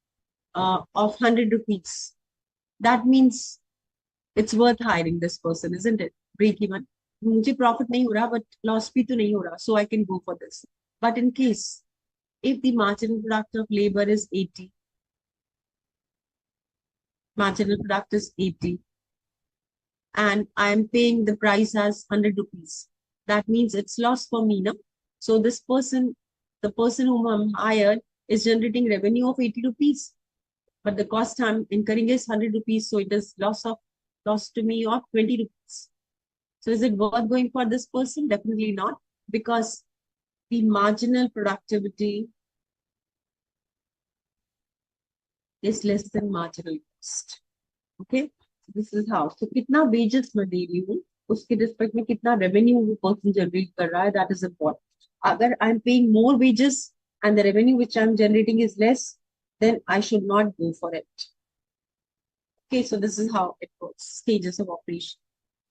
of 100 rupees, that means it's worth hiring this person, isn't it? Break even. मुझे profit नहीं हो रहा, but loss भी तो नहीं हो रहा, so I can go for this. But in case if the marginal product of labor is 80, marginal product is 80, and I am paying the price as 100 rupees, that means it's loss for me, no? So this person, the person whom I'm hired, is generating revenue of 80 rupees, but the cost I'm incurring is 100 rupees, so it is loss to me of 20 rupees. So is it worth going for this person? Definitely not, because the marginal productivity is less than marginal cost. Okay, this is how. So कितना wages मैं दे रही हूँ, उसके respect में कितना revenue वो person generate कर रहा है, that is important. अगर I'm paying more wages and the revenue which I'm generating is less, then I should not go for it. Okay, so this is how it works, stages of operation.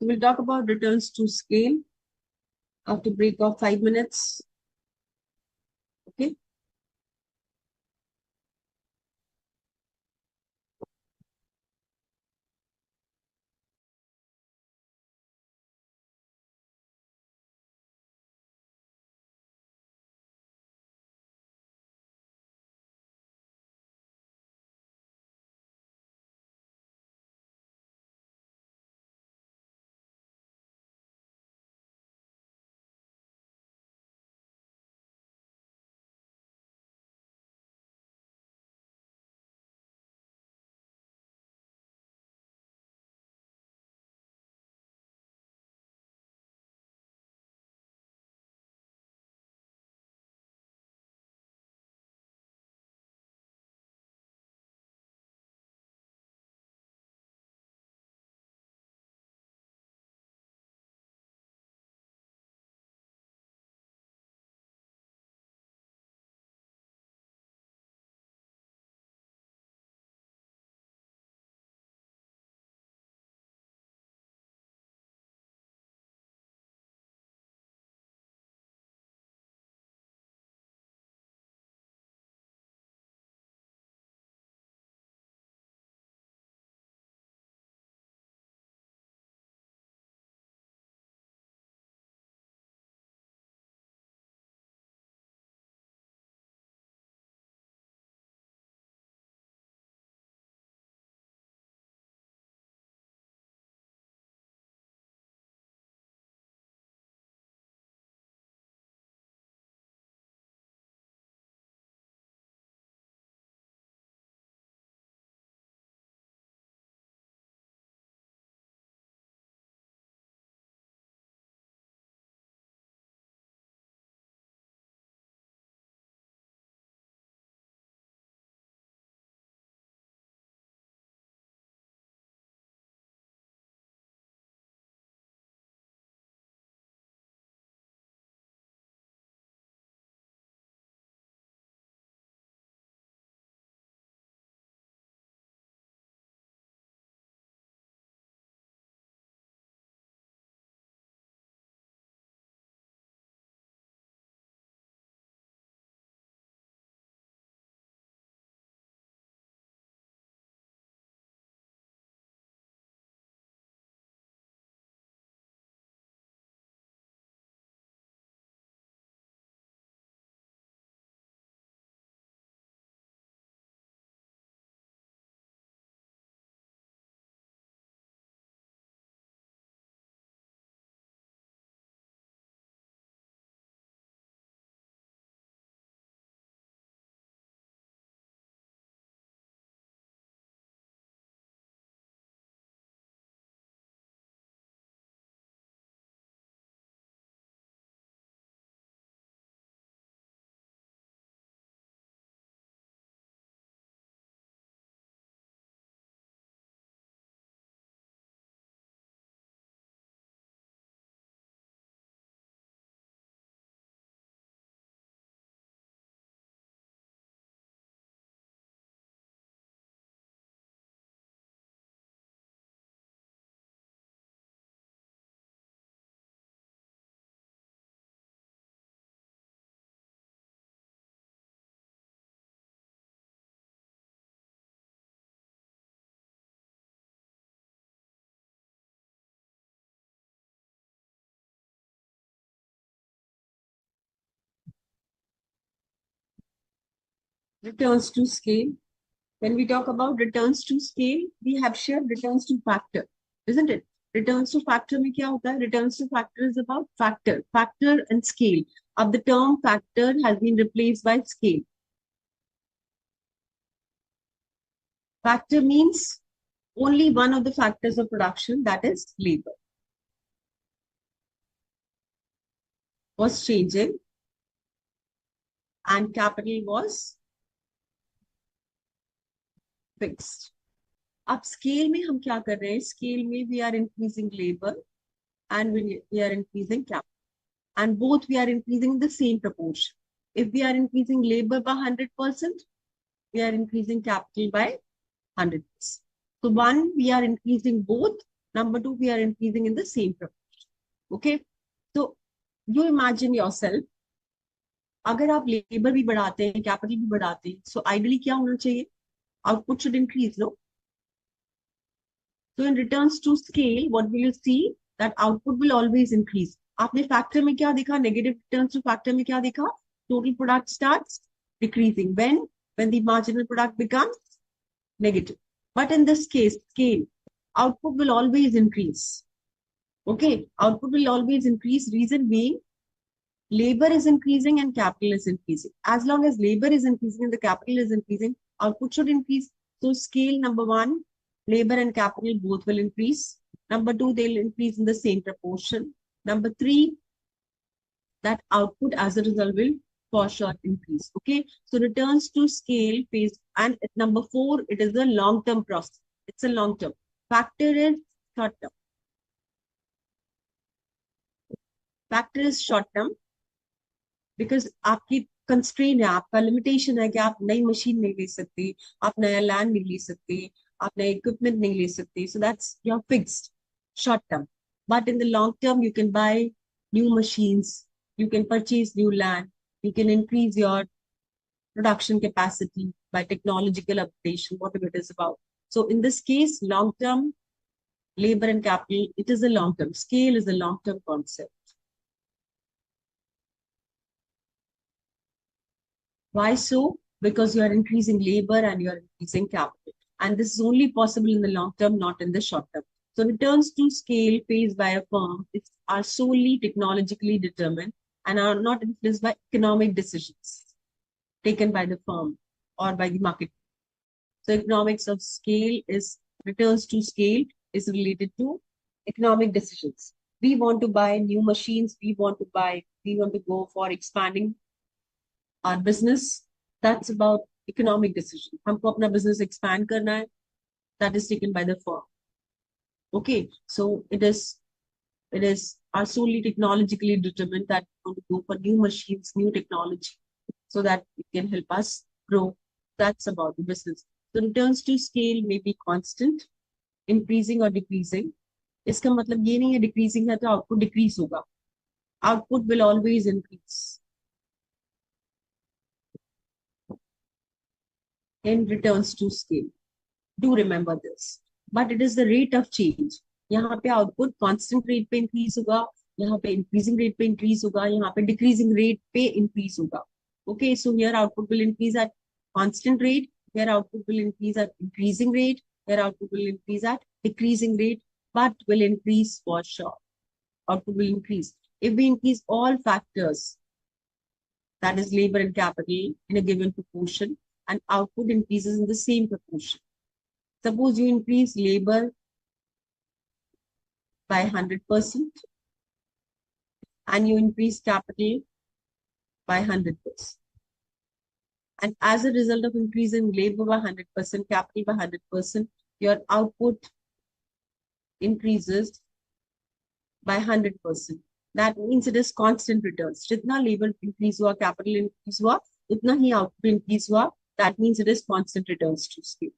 So we'll talk about returns to scale after break of 5 minutes. Okay. returns to scale. When we talk about returns to scale, we have shared returns to factor, isn't it? Returns to factor में क्या होता है? Returns to factor is about factor and scale. अब the term factor has been replaced by scale. Factor means only one of the factors of production, that is labor, was changing and capital was fixed. अब scale में हम क्या कर रहे हैं? Scale में we are increasing labor and we are increasing capital. And both we are increasing the same proportion. If we are increasing labor by 100%, we are increasing capital by 100%. So one, we are increasing both. Number two, we are increasing in the same proportion. Okay. So you imagine yourself, अगर आप labour भी बढ़ाते हैं, capital भी बढ़ाते हैं, so ideally क्या होना चाहिए? Output should increase, no? So in returns to scale, what will you see? That output will always increase. आपने फैक्टर में क्या देखा? नेगेटिव रिटर्न्स टू फैक्टर में क्या देखा? Total product starts decreasing when the marginal product becomes negative. But in this case, scale, output will always increase. Okay, output will always increase. Reason being, labor is increasing and capital is increasing. As long as labor is increasing and the capital is increasing, output should increase. So scale, number one, labor and capital both will increase. Number two, they'll increase in the same proportion. Number three, that output as a result will for sure increase. Okay, so returns to scale phase. And at number four, it is a long-term process. It's a long-term. Factor is short-term. Factor is short-term because आपकी constrain है, आपका limitation है कि आप नई machine नहीं ले सकते, आप नया लैंड नहीं ले सकते, आप नया इक्विपमेंट नहीं ले सकते. So that's your fixed short term. But in the long term, you can buy new machines, you can purchase new land, you can increase your production capacity by technological updation, whatever it is about. So in this case, long term, labor and capital, it is a long term. Scale is a long term concept. Why so? Because you are increasing labor and you are increasing capital. And this is only possible in the long term, not in the short term. So returns to scale faced by a firm are solely technologically determined and are not influenced by economic decisions taken by the firm or by the market. So economics of scale is returns to scale is related to economic decisions. We want to buy new machines. We want to go for expanding our business. That's about economic decision. हमको अपना business expand करना है. That is taken by the firm. Okay, so it is are solely technologically determined that we want to go for new machines, new technology, so that it can help us grow. That's about the business. So returns to scale may be constant, increasing or decreasing. इसका मतलब ये नहीं है decreasing है तो output decrease होगा. Output will always increase in returns to scale. Do remember this. But it is the rate of change. यहाँ पे output constant rate पे increase होगा, यहाँ पे increasing rate पे increase होगा, यहाँ पे decreasing rate पे increase होगा. Okay, so here output will increase at constant rate, here output will increase at increasing rate, here output will increase at decreasing rate, but will increase for sure. Output will increase. If we increase all factors, that is labor and capital, in a given proportion, and output increases in the same proportion. Suppose you increase labor by 100% and you increase capital by 100%. And as a result of increasing labor by 100%, capital by 100%, your output increases by 100%. That means it is constant returns. जितना labor increase हुआ, capital increase हुआ, उतना ही output increase हुआ. That means it is constant returns to scale.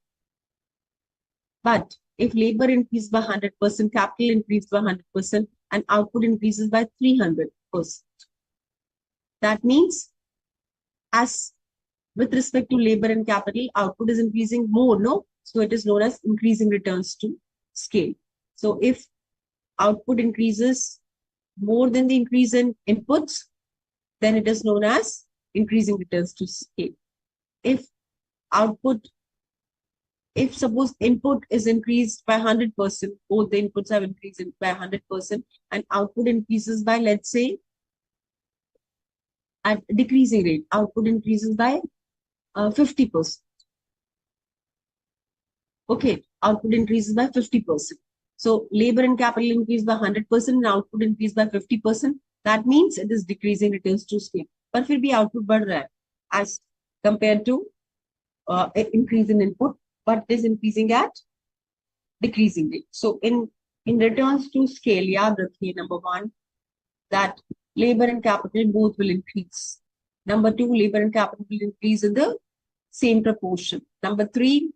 But if labor increases by 100%, capital increases by 100%, and output increases by 300%, that means as with respect to labor and capital, output is increasing more, no? So it is known as increasing returns to scale. So if output increases more than the increase in inputs, then it is known as increasing returns to scale. If output, if suppose input is increased by 100%, both the inputs have increased by 100%, and output increases by, let's say, at decreasing rate, output increases by 50%. Okay, output increases by 50%. So labor and capital increase by 100% and output increase by 50%. That means it is decreasing returns to scale. But फिर भी output बढ़ रहा है as compared to increase in input, but it is increasing at decreasing rate. So in returns to scale, याद रखिए, number one, that labor and capital both will increase. Number two, labor and capital will increase in the same proportion. Number three,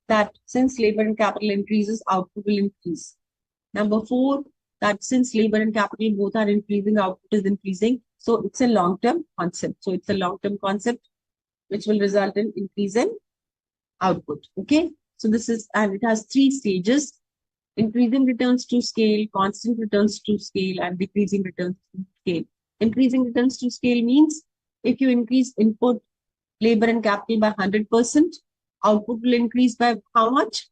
that since labor and capital increases, output will increase. Number four, that since labor and capital both are increasing, output is increasing. So it's a long-term concept. So it's a long-term concept which will result in increase in output. Okay. So this is, and it has three stages: increasing returns to scale, constant returns to scale, and decreasing returns to scale. Increasing returns to scale means if you increase input, labor and capital by 100%, output will increase by how much?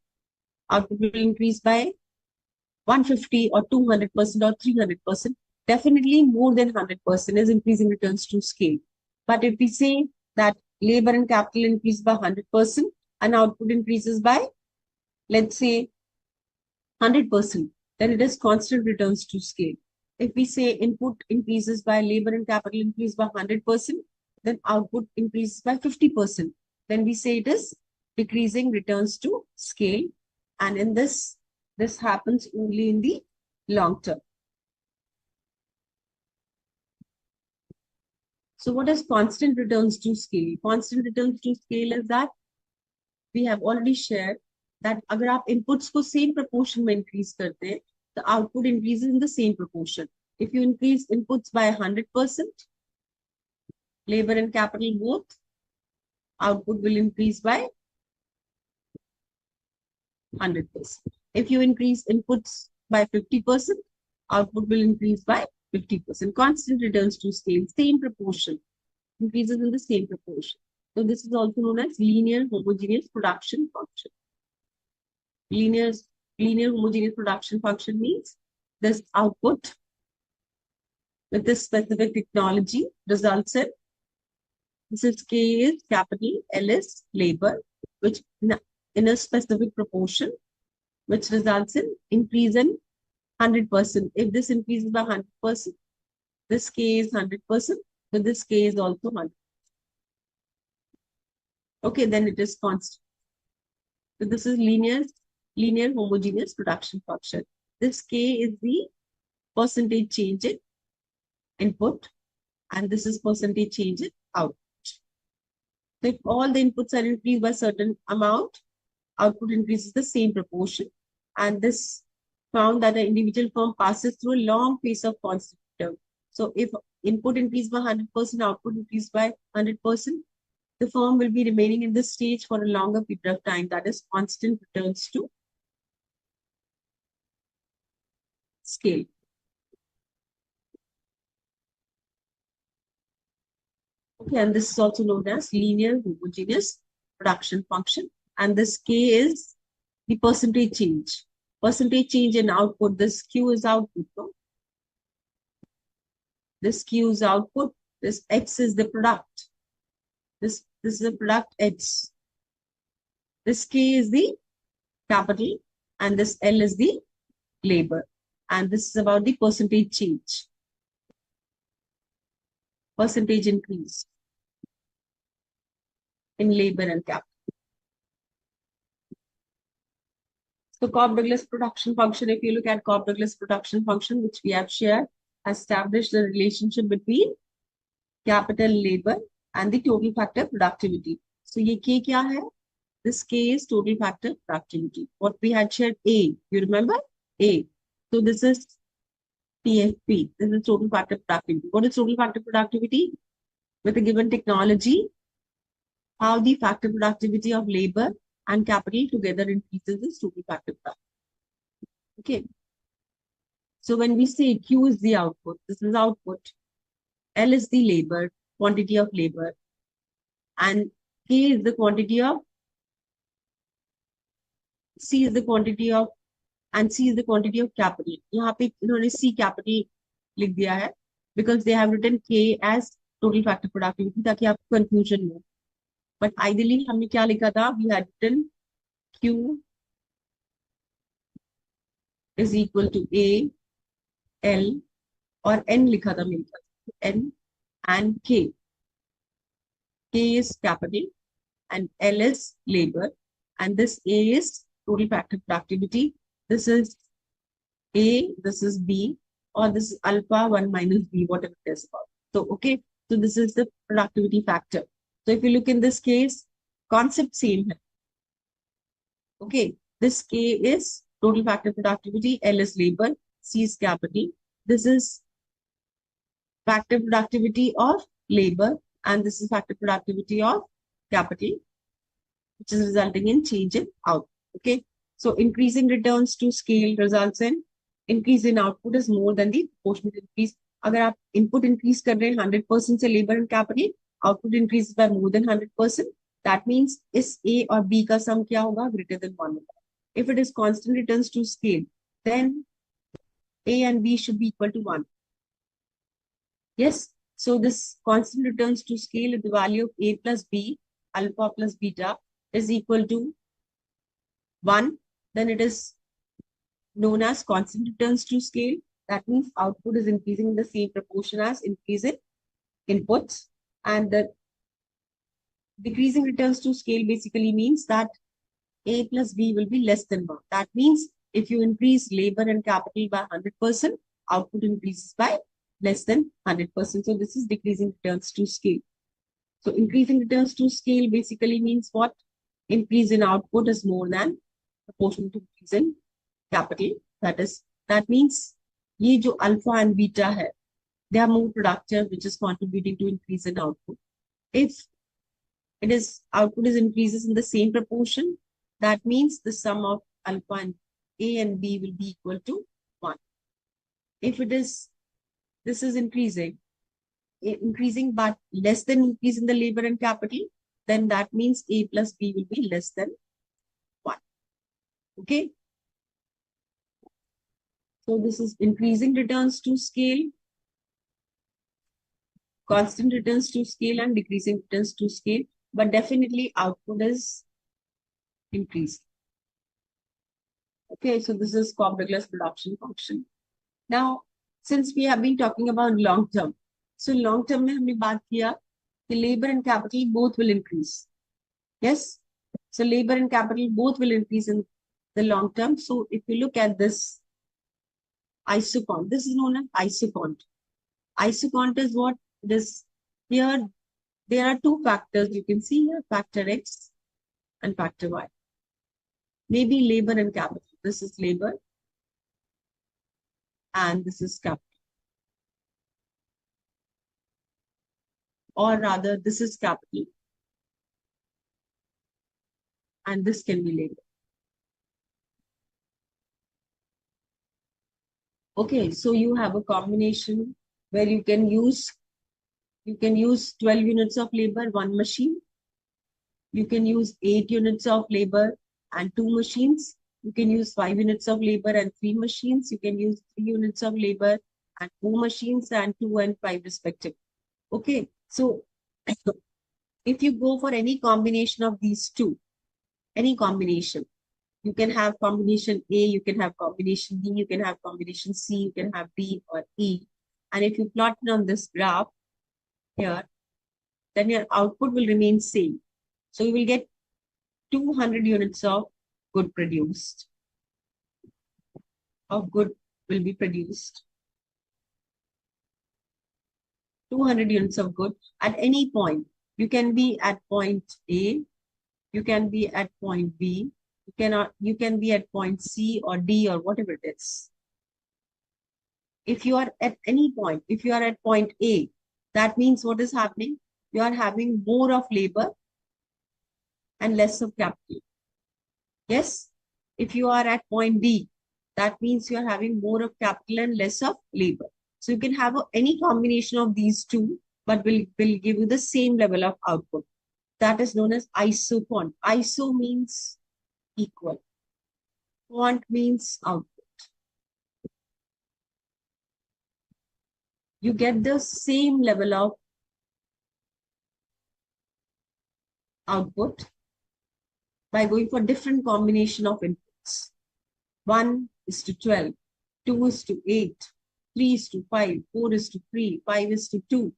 Output will increase by 150 or 200% or 300%. Definitely more than 100% is increasing returns to scale. But if we say that labor and capital increase by 100% and output increases by, let's say, 100%, then it is constant returns to scale. If we say input increases by labor and capital increase by 100%, then output increases by 50%. Then we say it is decreasing returns to scale. And in this happens only in the long term. So what is constant returns to scale? Constant returns to scale is that we have already shared that अगर आप inputs को same proportion में increase करते हैं, the output increases in the same proportion. If you increase inputs by 100%, labor and capital both, output will increase by 100%. If you increase inputs by 50%, output will increase by 50%. Constant returns to scale, same proportion, increases in the same proportion. So this is also known as linear homogeneous production function. Linear homogeneous production function means this output with this specific technology results in, this is K is capital, L is labor, which in a specific proportion, which results in increase in 100%. If this increases by 100%, this K is 100%, but this K is also 100%. Okay, then it is constant. So this is linear homogeneous production function. This K is the percentage change in input, and this is percentage change in output. So if all the inputs are increased by a certain amount, output increases the same proportion. And this found that an individual firm passes through a long phase of constant return. So if input increased by 100%, output increased by 100%, the firm will be remaining in this stage for a longer period of time. That is constant returns to scale. Okay, and this is also known as linear homogeneous production function. And this K is the percentage change. Percentage change in output. This Q is output. No? This Q is output. This X is the product. This is the product X. This K is the capital and this L is the labor. And this is about the percentage change. Percentage increase in labor and capital. So Cobb-Douglas production function, if you look at Cobb-Douglas production function, which we have shared, established the relationship between capital, labor, and the total factor productivity. So ये K क्या है? This K is total factor productivity. What we had shared A, you remember? A. So this is TFP. This is total factor productivity. What is total factor productivity? With a given technology, how the factor productivity of labor and capital together increases this total factor productivity. Okay. So when we say Q is the output, this is output. L is the labor, quantity of labor. And K is the quantity of C is the quantity of and C is the quantity of capital. यहाँ पे इन्होंने C capital लिख दिया है because they have written K as total factor productivity ताकि आपको confusion हो. But ideally हमने क्या लिखा था? We had written Q is equal to A, L और N लिखा था मेरे पास. N and K. K is capital and L is labor. And this A is total factor productivity. This is A, this is B, or this is alpha 1 minus B, whatever it is about. So, okay, so this is the productivity factor. So if you look in this case, concept same hai. Okay, this K is total factor productivity, L is labor, C is capital. This is factor productivity of labor, and this is factor productivity of capital, which is resulting in change in output. Okay, so increasing returns to scale results in increase in output is more than the proportional increase. अगर आप input increase कर रहे हैं 100% से labor and capital, output increases by more than 100%. That means इस A और B का sum क्या होगा? Greater than 1. If it is constant returns to scale, then A and B should be equal to 1. Yes. So this constant returns to scale with the value of A plus B, alpha plus beta is equal to 1. Then it is known as constant returns to scale. That means output is increasing in the same proportion as increase in inputs. And the decreasing returns to scale basically means that A plus B will be less than 1. That means if you increase labor and capital by 100%, output increases by less than 100%. So this is decreasing returns to scale. So increasing returns to scale basically means what? Increase in output is more than proportional to increase in capital. That means ये जो alpha and beta है, they are more productive, which is contributing to increase in output. If it is output is increases in the same proportion, that means the sum of alpha and A and B will be equal to 1. If it is this is increasing but less than increase in the labor and capital, then that means A plus B will be less than 1. Okay. So this is increasing returns to scale, constant returns to scale, and decreasing returns to scale. But definitely output is increased. Okay, so this is Cobb-Douglas production function. Now, since we have been talking about long term, so long term में हमने बात किया कि labor and capital both will increase. Yes, so labor and capital both will increase in the long term. So if you look at this Isoquant, this is known as Isoquant. Isoquant is what? This here there are two factors you can see here, factor X and factor Y. Maybe labor and capital. This is labor and this is capital. Or rather, this is capital and this can be labor. Okay, so you have a combination where you can use 12 units of labor, one machine. You can use 8 units of labor and 2 machines. You can use 5 units of labor and 3 machines. You can use 3 units of labor and 4 machines and 2 and 5 respectively. Okay, so if you go for any combination of these two, any combination, you can have combination A, you can have combination B, you can have combination C, you can have D or E. And if you plot it on this graph here, then your output will remain same. So you will get 200 units of good produced. Of good will be produced. 200 units of good at any point. You can be at point A, you can be at point B, you can be at point C or D or whatever it is. If you are at any point, if you are at point A, that means what is happening? You are having more of labor and less of capital. Yes, if you are at point B, that means you are having more of capital and less of labor. So you can have any combination of these two, but will give you the same level of output. That is known as Isoquant. Iso means equal. Quant means output. You get the same level of output by going for different combination of inputs. 1 is to 12, 2 is to 8, 3 is to 5, 4 is to 3, 5 is to 2.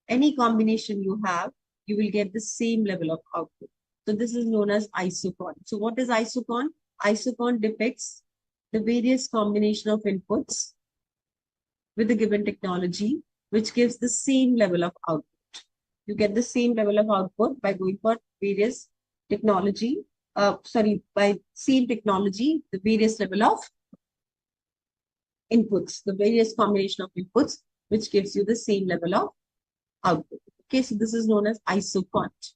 Any combination you have, you will get the same level of output. So this is known as Isoquant. So what is Isoquant? Isoquant depicts the various combination of inputs with a given technology, which gives the same level of output. You get the same level of output by going for various technology, by same technology, the various level of inputs, the various combination of inputs, which gives you the same level of output. Okay, so this is known as Isoquant.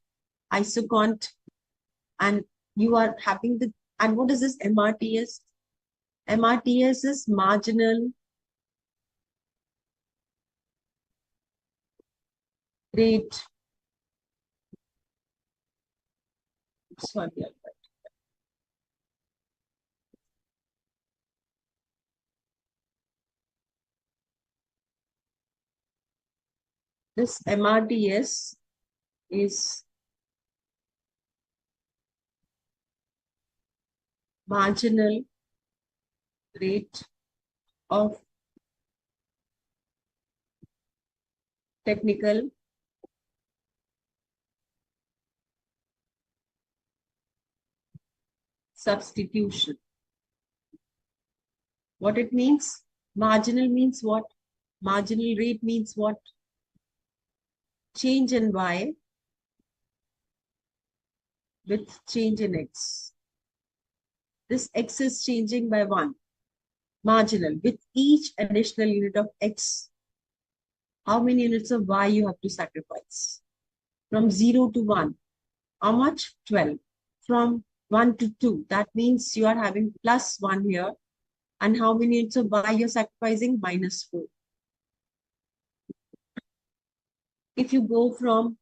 Isoquant, and you are having the, and what is this MRTS? MRTS is marginal rate. Sorry, this MRTS is marginal rate of technical substitution. What it means? Marginal means what? Marginal rate means what? Change in Y with change in X. This X is changing by 1. Marginal. With each additional unit of X, how many units of Y you have to sacrifice? From 0 to 1. How much? 12. From 1 to 2. That means you are having plus 1 here. And how many units of Y you're sacrificing? Minus 4. If you go from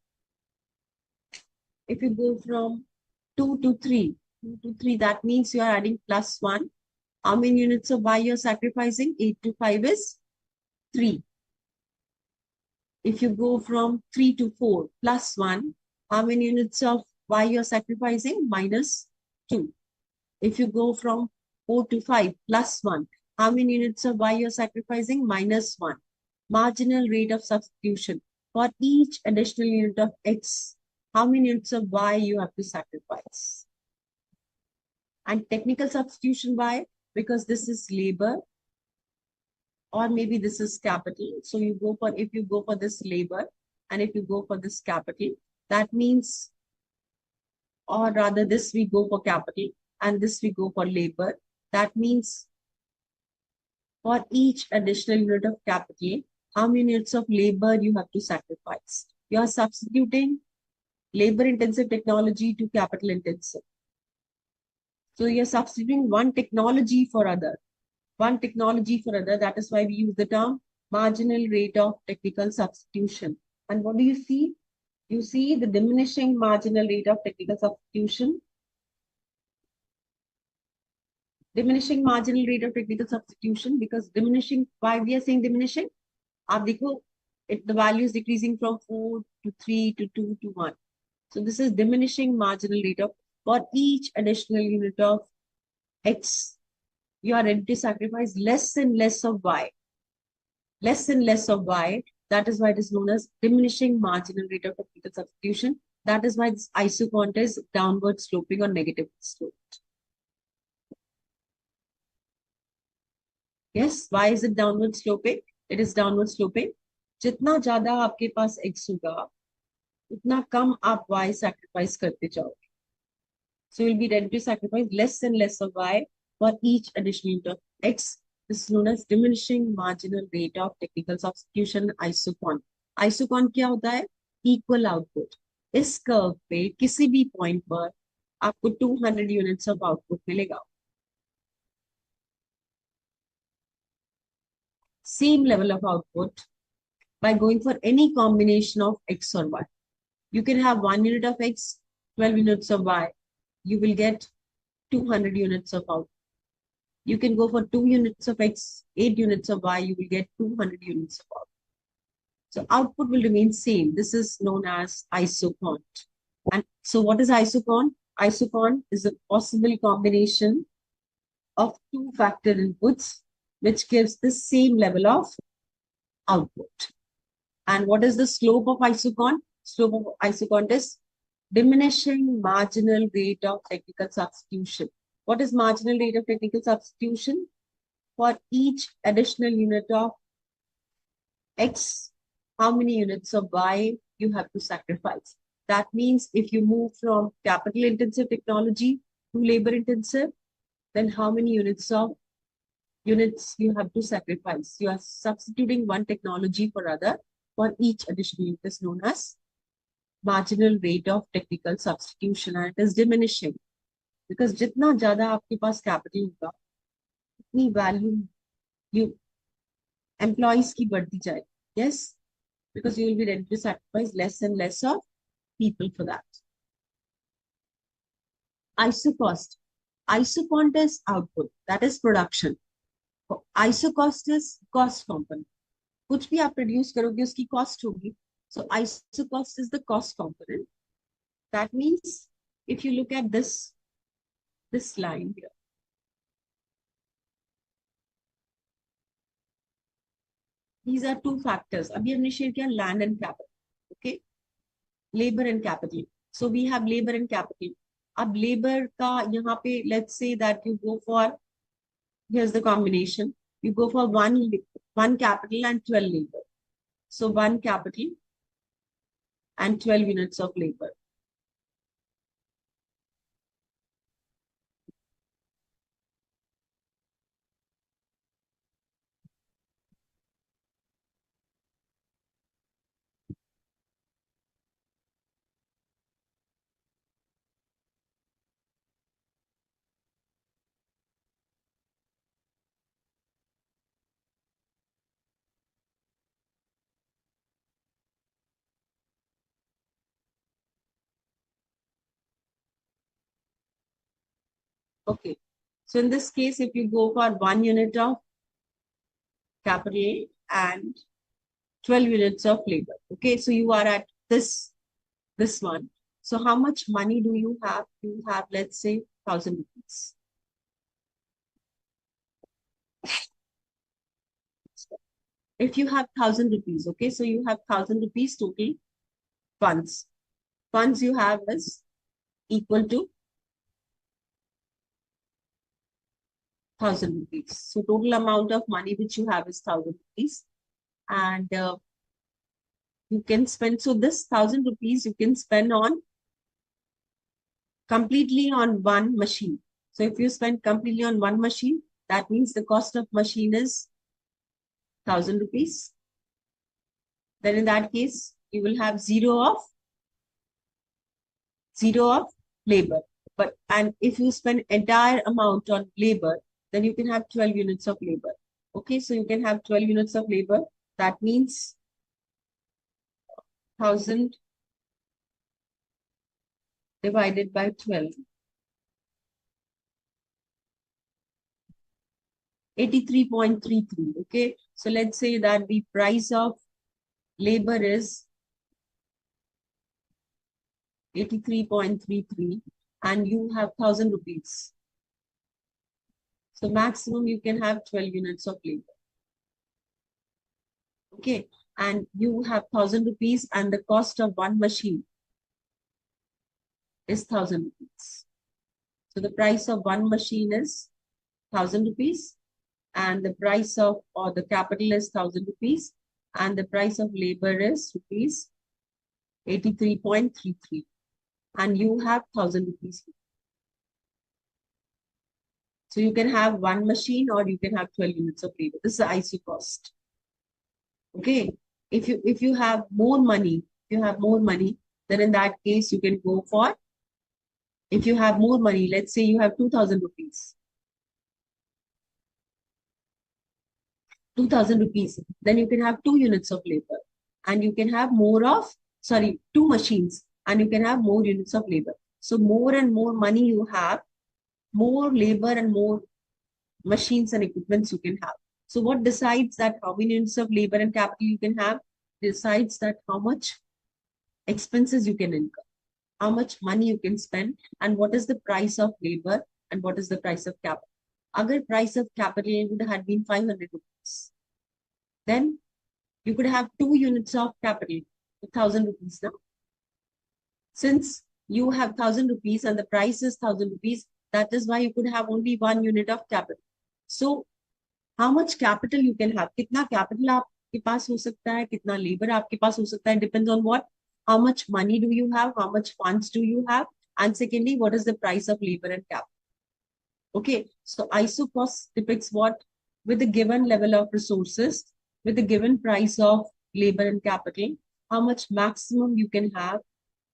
2 to 3, 2 to 3, that means you are adding plus 1. How many units of Y you're sacrificing? 8 to 5 is 3. If you go from 3 to 4 plus 1, how many units of Y you're sacrificing? Minus 2. If you go from 4 to 5 plus 1, how many units of Y you're sacrificing? Minus 1. Marginal rate of substitution. For each additional unit of X, how many units of Y you have to sacrifice? And technical substitution, why? Because this is labor, or maybe this is capital. So you go for, if you go for this labor, and if you go for this capital, that means, or rather this we go for capital, and this we go for labor. That means for each additional unit of capital, how many units of labor you have to sacrifice? You are substituting labor-intensive technology to capital-intensive. So you're substituting one technology for other. One technology for other. That is why we use the term marginal rate of technical substitution. And what do you see? You see the diminishing marginal rate of technical substitution. Diminishing marginal rate of technical substitution, because diminishing, why we are saying diminishing? आप देखो, the value is decreasing from 4 to 3 to 2 to 1. So this is diminishing marginal rate of, for each additional unit of X, you are ready to sacrifice less and less of Y. Less and less of Y. That is why it is known as diminishing marginal rate of technical substitution. That is why this isoquant is downward sloping or negative sloped. Yes, why is it downward sloping? It is downward sloping. जितना ज्यादा आपके पास X होगा, उतना कम आप Y sacrifice करते जाओगे. So you'll be ready to sacrifice less and less of Y for each additional unit of X. This is known as diminishing marginal rate of technical substitution, isoquant. Isoquant क्या होता है? Equal output. इस curve पे किसी भी point पर आपको 200 units of output मिलेगा. Same level of output by going for any combination of X or Y. You can have 1 unit of X, 12 units of Y. You will get 200 units of output. You can go for 2 units of X, 8 units of Y, you will get 200 units of output. So output will remain same. This is known as Isoquant. And so what is Isoquant? Isoquant is a possible combination of two factor inputs, which gives the same level of output. And what is the slope of Isoquant? Slope of Isoquant is diminishing marginal rate of technical substitution. What is marginal rate of technical substitution? For each additional unit of X, how many units of Y you have to sacrifice. That means if you move from capital intensive technology to labor intensive, then how many units you have to sacrifice. You are substituting one technology for other. For each additional unit is known as marginal rate of technical substitution, and it is diminishing because जितना ज़्यादा आपके पास capital होगा, उतनी value you employees की बढ़ती जाएगी. Yes, because you will be ready to sacrifice less and less of people for that. Isocost. Isoquant is output, that is production. Isocost is cost component. कुछ भी आप produce करोगे उसकी cost होगी. So isocost is the cost component. That means if you look at this line here, these are two factors. अभी हमने share किया land and capital, okay? Labor and capital. So we have labor and capital. अब labor का यहाँ पे let's say that you go for, here's the combination. You go for one capital and 12 labor. So 1 capital and 12 units of labor. Okay. So in this case, if you go for 1 unit of capital and 12 units of labor. Okay, so you are at this one. So how much money do you have? You have, let's say, 1,000 rupees. If you have 1,000 rupees, okay, so you have 1,000 rupees total funds. Funds you have is equal to 1,000 rupees. So total amount of money which you have is 1,000 rupees. And you can spend, so this 1,000 rupees you can spend on completely on one machine. So if you spend completely on one machine, that means the cost of machine is 1,000 rupees. Then in that case, you will have zero of labor. And if you spend entire amount on labor, then you can have 12 units of labor. Okay, so you can have 12 units of labor. That means 1,000 divided by 12. 83.33. Okay, so let's say that the price of labor is 83.33 and you have 1,000 rupees. So maximum you can have 12 units of labor. Okay, and you have 1,000 rupees and the cost of one machine is 1,000 rupees. So the price of one machine is 1,000 rupees and the price of, or the capital is 1,000 rupees and the price of labor is rupees 83.33 and you have 1,000 rupees. So you can have one machine or you can have 12 units of labor. This is the Isocost. Okay. If you have more money, then in that case you can go for, if you have more money, let's say you have 2,000 rupees. 2,000 rupees, then you can have 2 units of labor and you can have two machines and you can have more units of labor. So more and more money you have, more labor and more machines and equipments you can have. So what decides that how many units of labor and capital you can have? Decides that how much expenses you can incur, how much money you can spend, and what is the price of labor and what is the price of capital. Agar price of capital would have been 500 rupees, then you could have 2 units of capital, 1,000 rupees now. Since you have 1,000 rupees and the price is 1,000 rupees, that is why you could have only 1 unit of capital. So how much capital you can have, कितना capital आपके पास हो सकता है, कितना labor आपके पास हो सकता है, depends on what, how much money do you have, how much funds do you have, and secondly, what is the price of labor and capital. Okay, so Isocost depicts what, with a given level of resources, with a given price of labor and capital, how much maximum you can have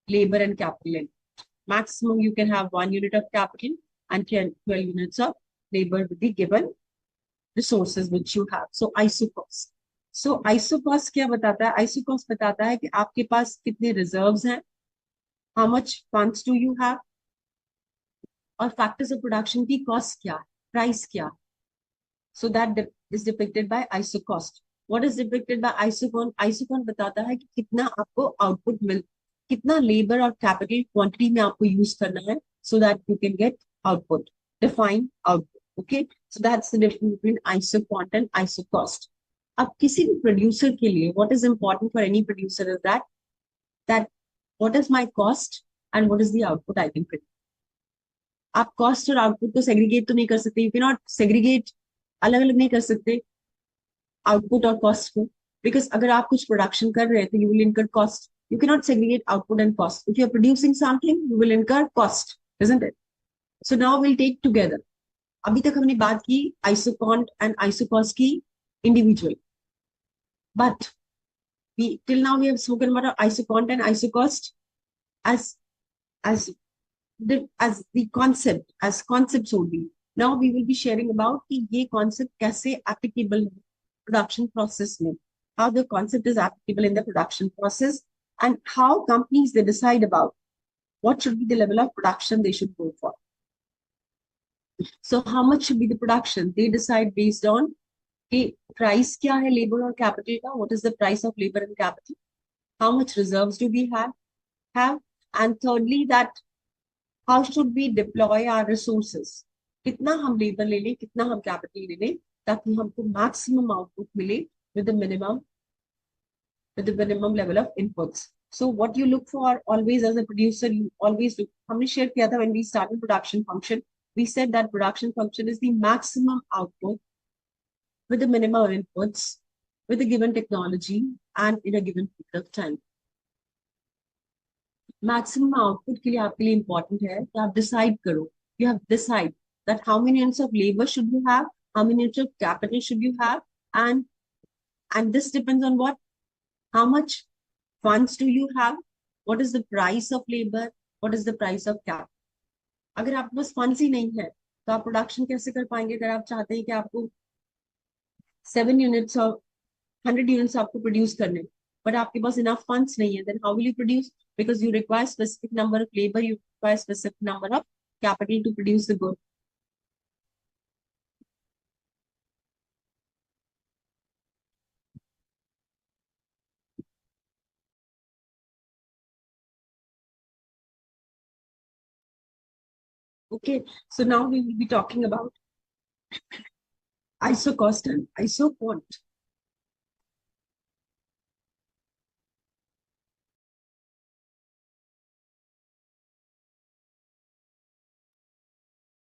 labor and capital in. Maximum you can have 1 unit of capital and 10, 12 units of labor with the given resources which you have. So Isocost. So Isocost क्या बताता है? Isocost बताता है कि आपके पास कितने reserves हैं, how much funds do you have, और factors of production की cost क्या है, price क्या है. So that is depicted by Isocost. What is depicted by Isoquant? Isoquant बताता है कि कितना आपको output मिल, कितना labor और capital quantity में आपको use करना है, so that you can get output, define output. Okay, so that's the difference between Isoquant and Isocost. अब किसी भी producer के लिए, what is important for any producer is that what is my cost and what is the output I can produce. आप cost और output को segregate तो नहीं कर सकते, you cannot segregate, अलग अलग नहीं कर सकते आउटपुट और कॉस्ट को, बिकॉज अगर आप कुछ प्रोडक्शन कर रहे हैं तो you will incur cost. You can not segregate output and cost. If you are producing something you will incur cost, isn't it? So now will take together. अभी तक हमने बात की आइसोकॉन्ट एंड आइसोकॉस्ट की individual, but we till now we have spoken about isocont and isocost as as the concept, as concepts only. Now we will be sharing about कि ये concept कैसे applicable है production process में, how the concept is applicable in the production process, and how companies they decide about what should be the level of production they should go for. So how much should be the production? They decide based on कि price क्या है labor और capital का, what is the price of labor and capital, how much reserves do we have, and thirdly that how should we deploy our resources, कितना हम labor ले लें, कितना हम capital ले लें, ताकि हमको maximum output मिले with the minimum level of inputs. So what you look for always as a producer, you always look, हमने share किया था when we started production function, we said that production function is the maximum output with the minimum inputs, with a given technology and in a given period of time. Maximum output के लिए आपके लिए important है कि आप decide करो, you have decide that how many units of labor should you have, how many units of capital should you have, and this depends on what, how much funds do you have, what is the price of labor, what is the price of capital. अगर आपके पास funds ही नहीं है तो आप production कैसे कर पाएंगे? अगर आप चाहते हैं कि आपको 7 units or 100 units आपको produce करने, but आपके पास enough funds नहीं है, then how will you produce? Because you require specific number of labor, you require specific number of capital to produce the good. Okay, so now we will be talking about Isocost and Isoquant.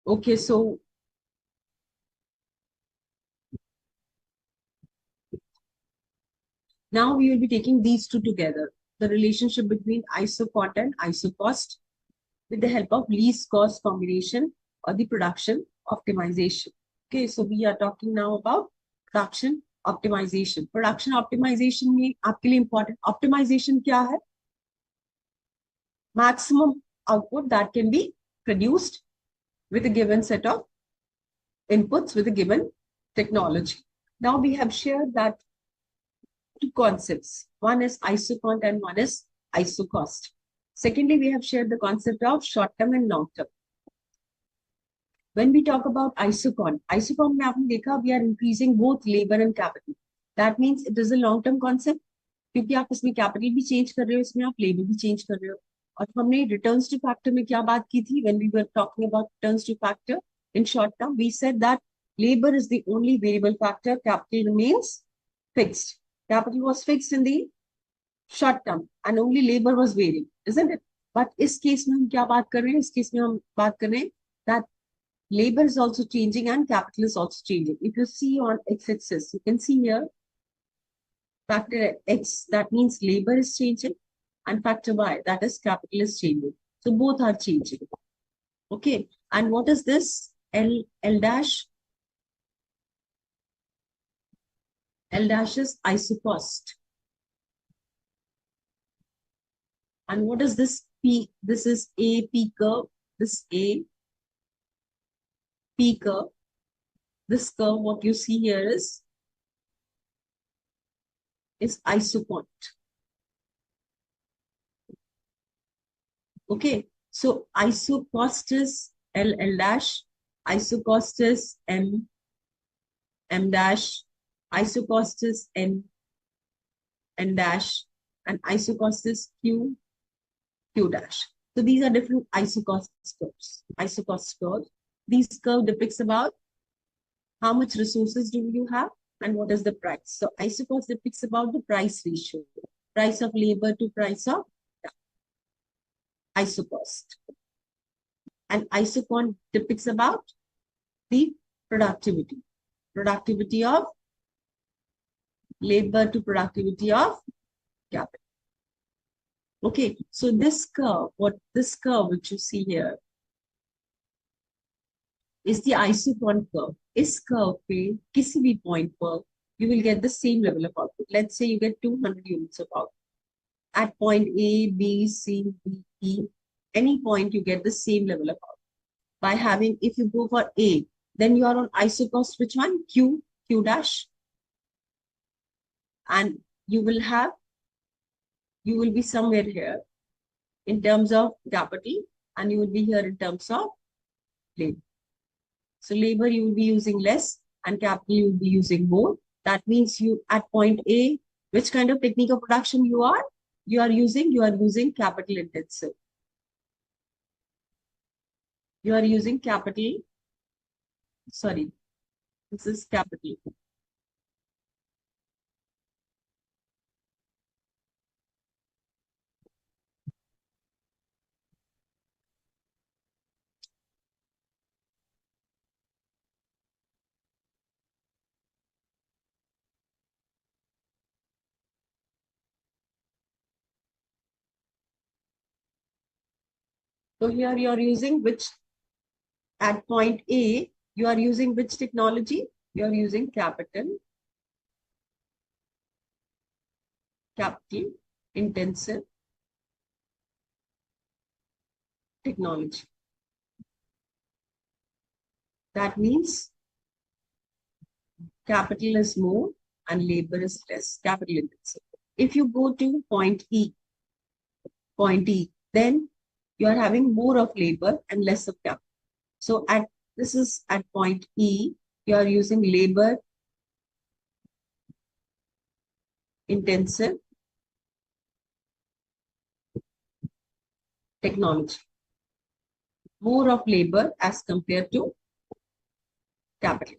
Okay, so now we will be taking these two together, the relationship between Isoquant and Isocost with the help of least cost combination or the production optimization. Okay, so we are talking now about production optimization. Production optimization में आपके लिए important optimization क्या है? Maximum output that can be produced with a given set of inputs with a given technology. Now we have shared that two concepts. One is Isoquant and one is Isocost. Secondly, we have shared the concept of short-term and long-term. When we talk about Isoquant में आपने देखा we are increasing both labor and capital. That means it is a long term concept क्योंकि आप इसमें capital भी change कर रहे हो, इसमें आप labor भी change कर रहे हो. और हमने returns to factor में क्या बात की थी when we were talking about returns to factor in short term, we said that labor is the only variable factor, capital remains fixed. Capital was fixed in the short term and only labor was varying, isn't it? But इस case में हम क्या बात कर रहे हैं? इस case में हम बात कर रहे हैं that labor is also changing and capital is also changing. If you see on x-axis, you can see here factor x, that means labor is changing, and factor y, that is capital is changing. So both are changing. Okay. And what is this? L dash? L dash is isocost. And what is this P? This is A P curve. This A P curve. This curve, what you see here is Isoquant. Okay, so Isocost is L dash, Isocost is M dash, Isocost is N dash, and Isocost is Q dash. So these are different Isocost curves. Isocost curve. These curve depicts about how much resources do you have and what is the price. So Isocost depicts about the price ratio, price of labor to price of Isocost. And Isoquant depicts about the productivity of labor to productivity of capital. Okay, so this curve, which you see here is the Isoquant curve. Is curve पे किसी भी point पर you will get the same level of output. Let's say you get 200 units of output. At point A, B, C, D, E, any point you get the same level of output. By having, if you go for A, then you are on Isocost, which one? Q dash. And you will be somewhere here in terms of capital, and you will be here in terms of labor. So labor you will be using less and capital you will be using more. That means you at point A, which kind of technique of production you are using capital intensive. You are using capital, sorry, this is capital. So here you are using which, at point A, you are using which technology? You are using capital intensive technology. That means capital is more and labor is less, capital intensive. If you go to point E, then you are having more of labor and less of capital. So this is at point E, you are using labor intensive technology. More of labor as compared to capital.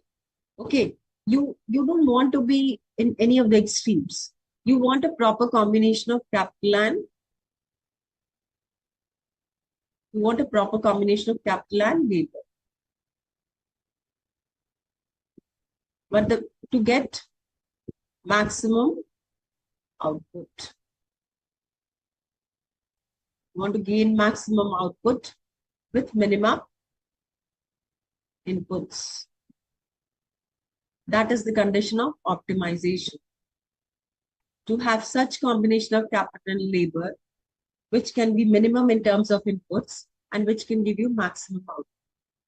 Okay, you don't want to be in any of the extremes. You want a proper combination of capital and labor. But to get maximum output, you want to gain maximum output with minimum inputs. That is the condition of optimization. To have such combination of capital and labor, which can be minimum in terms of inputs and which can give you maximum output.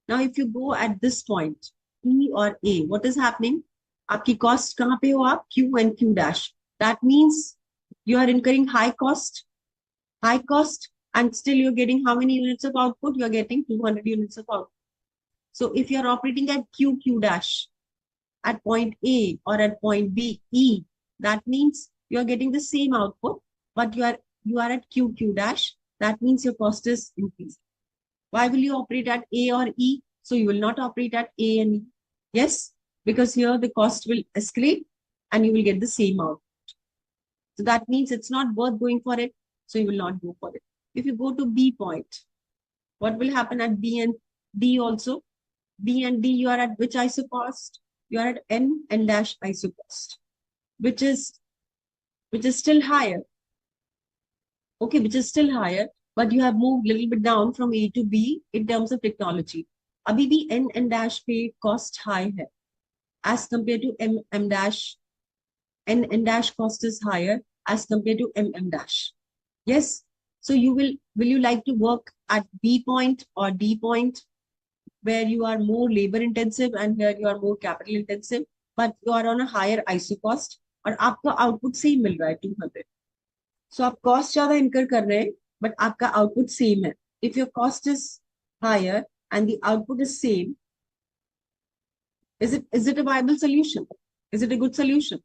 Now, if you go at this point, E or A, what is happening? आपकी cost कहाँ पे हो आप? Q and Q dash. That means you are incurring high cost, and still you're getting how many units of output? You're getting 200 units of output. So if you're operating at Q dash at point A or at point B, E, that means you're getting the same output, but you are at Q dash. That means your cost is increasing. Why will you operate at A or E? So you will not operate at A and E. Yes, because here the cost will escalate and you will get the same output. So that means it's not worth going for it. So you will not go for it. If you go to B point, what will happen at B and D also? B and D, you are at which isocost? You are at N dash isocost, which is still higher. Okay, which is still higher, but you have moved a little bit down from A to B in terms of technology. अभी भी N dash पे cost high है as compared to M dash. N dash cost is higher as compared to M dash. Yes. So will you like to work at B point or D point where you are more labor intensive and here you are more capital intensive, but you are on a higher ISO cost और आपका output same मिल रहा है 200. So आप cost ज़्यादा incur कर रहे हैं, but आपका output same है. If your cost is higher and the output is same, is it a viable solution? Is it a good solution?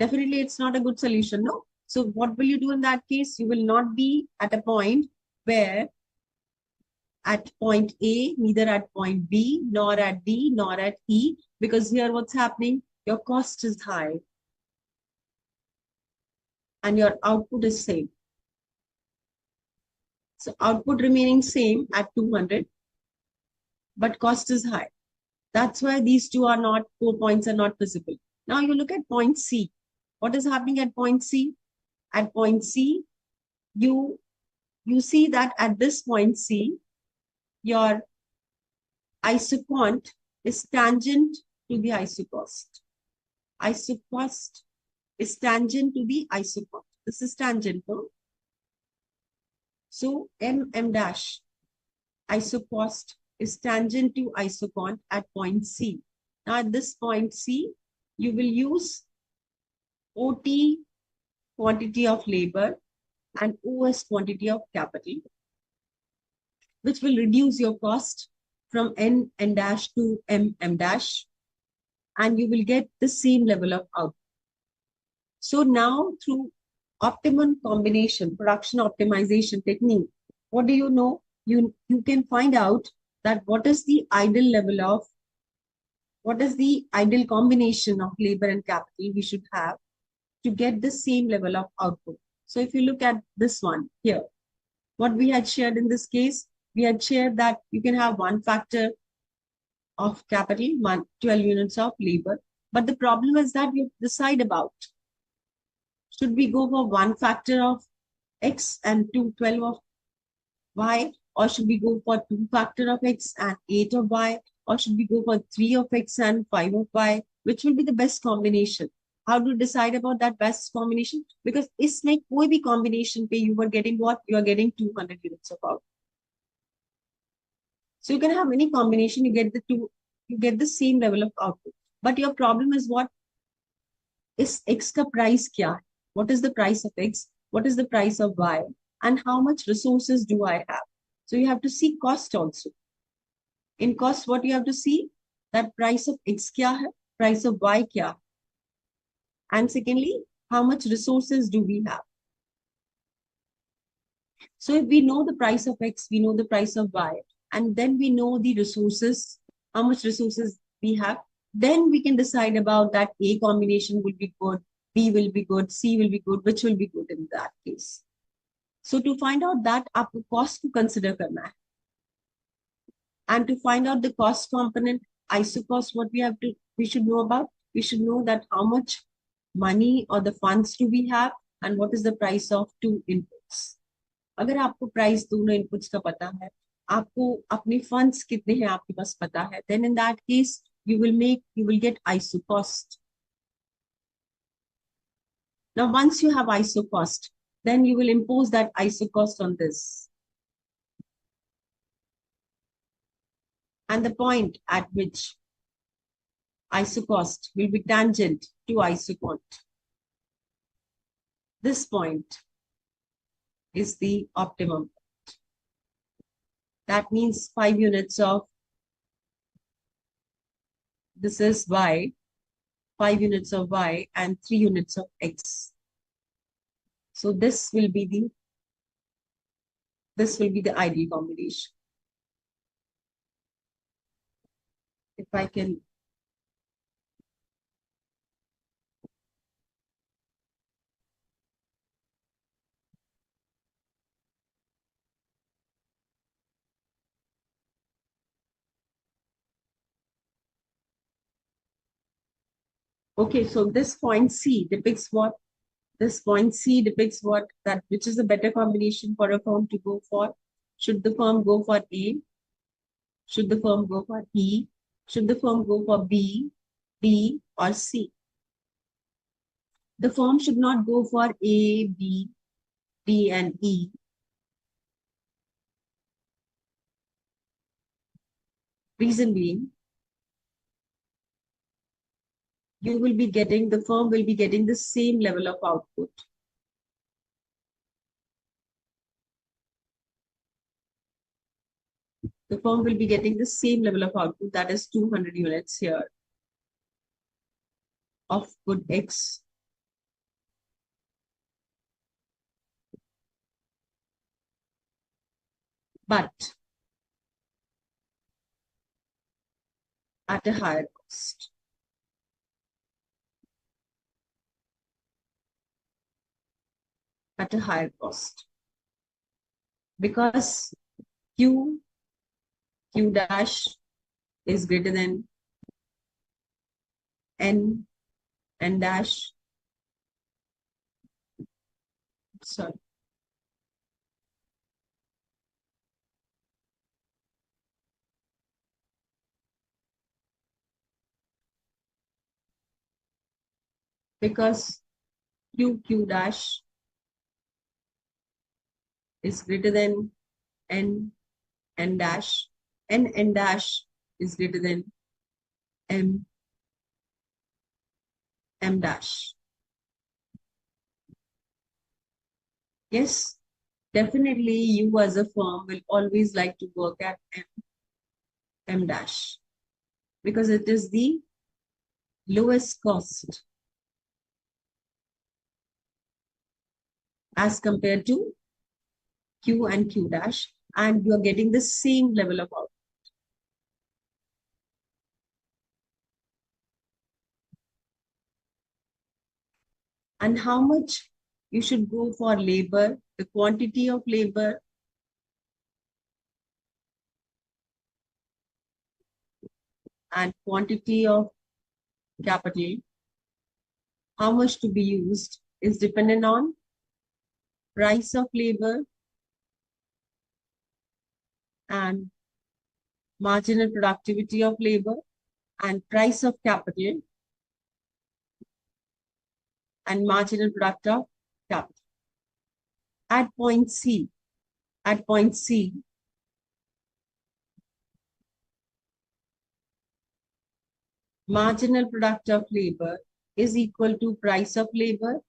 Definitely it's not a good solution, no? So what will you do in that case? You will not be at a point where at point A, neither at point B, nor at D, nor at E, because here what's happening? Your cost is high and your output is same. So output remaining same at 200, but cost is high. That's why these 4 points are not visible. Now you look at point C. What is happening at point C? At point C, you see that at this point C, your isoquant is tangent to the isocost. Isocost is tangent to the isoquant. This is tangent, no? So M dash isocost is tangent to isoquant at point C. Now at this point C, you will use OT quantity of labor and OS quantity of capital, which will reduce your cost from N dash to M dash, and you will get the same level of output. So now through optimum combination, production optimization technique, what do you know? You can find out that what is the ideal combination of labor and capital we should have to get the same level of output. So if you look at this one here, what we had shared in this case, we had shared that you can have 1 factor of capital, 12 units of labor. But the problem is that you decide about, should we go for 1 factor of X and 12 of Y, or should we go for 2 factor of X and 8 of Y, or should we go for 3 of X and 5 of Y? Which will be the best combination? How to decide about that best combination? Because इसमें कोई भी combination पे you were getting what? You are getting 200 units of output. So you can have any combination, you get the same level of output. But your problem is what? Is X का price क्या है? What is the price of X? What is the price of Y? And how much resources do I have? So you have to see cost also. In cost, what you have to see? That price of X क्या है? Price of Y क्या है? And secondly, how much resources do we have? So if we know the price of X, we know the price of Y, and then we know the resources, how much resources we have, then we can decide about that A combination will be good, B will be good, C will be good, which will be good in that case. So to find out that, आपको cost को consider करना है. And to find out the cost component, isocost, what we should know about, we should know that how much money or the funds do we have and what is the price of 2 inputs. अगर आपको price दोनों inputs का पता है, आपको अपने funds कितने हैं आपके पास पता है, then in that case you will get isocost. Now once you have isocost, then you will impose that isocost on this. And the point at which isocost will be tangent to isoquant. This point is the optimum. That means 5 units of this is Y, 5 units of Y and 3 units of X. So this will be the ideal combination. If I can okay, so this point C depicts what? This point C depicts what? That which is the better combination for a firm to go for? Should the firm go for A? Should the firm go for E? Should the firm go for B, D, or C? The firm should not go for A, B, D, and E. Reason being, the firm will be getting the same level of output. The firm will be getting the same level of output, that is 200 units here of good X. But at a higher cost. At a higher cost. Because Q dash is greater than N dash. Sorry. Because Q dash is greater than N dash. N dash is greater than M dash. Yes, definitely you as a firm will always like to work at M dash because it is the lowest cost as compared to Q and Q dash, and you are getting the same level of output. And how much you should go for labor, the quantity of labor, and quantity of capital, how much to be used is dependent on price of labor and marginal productivity of labor and price of capital and marginal product of capital. At point C, marginal product of labor is equal to price of labor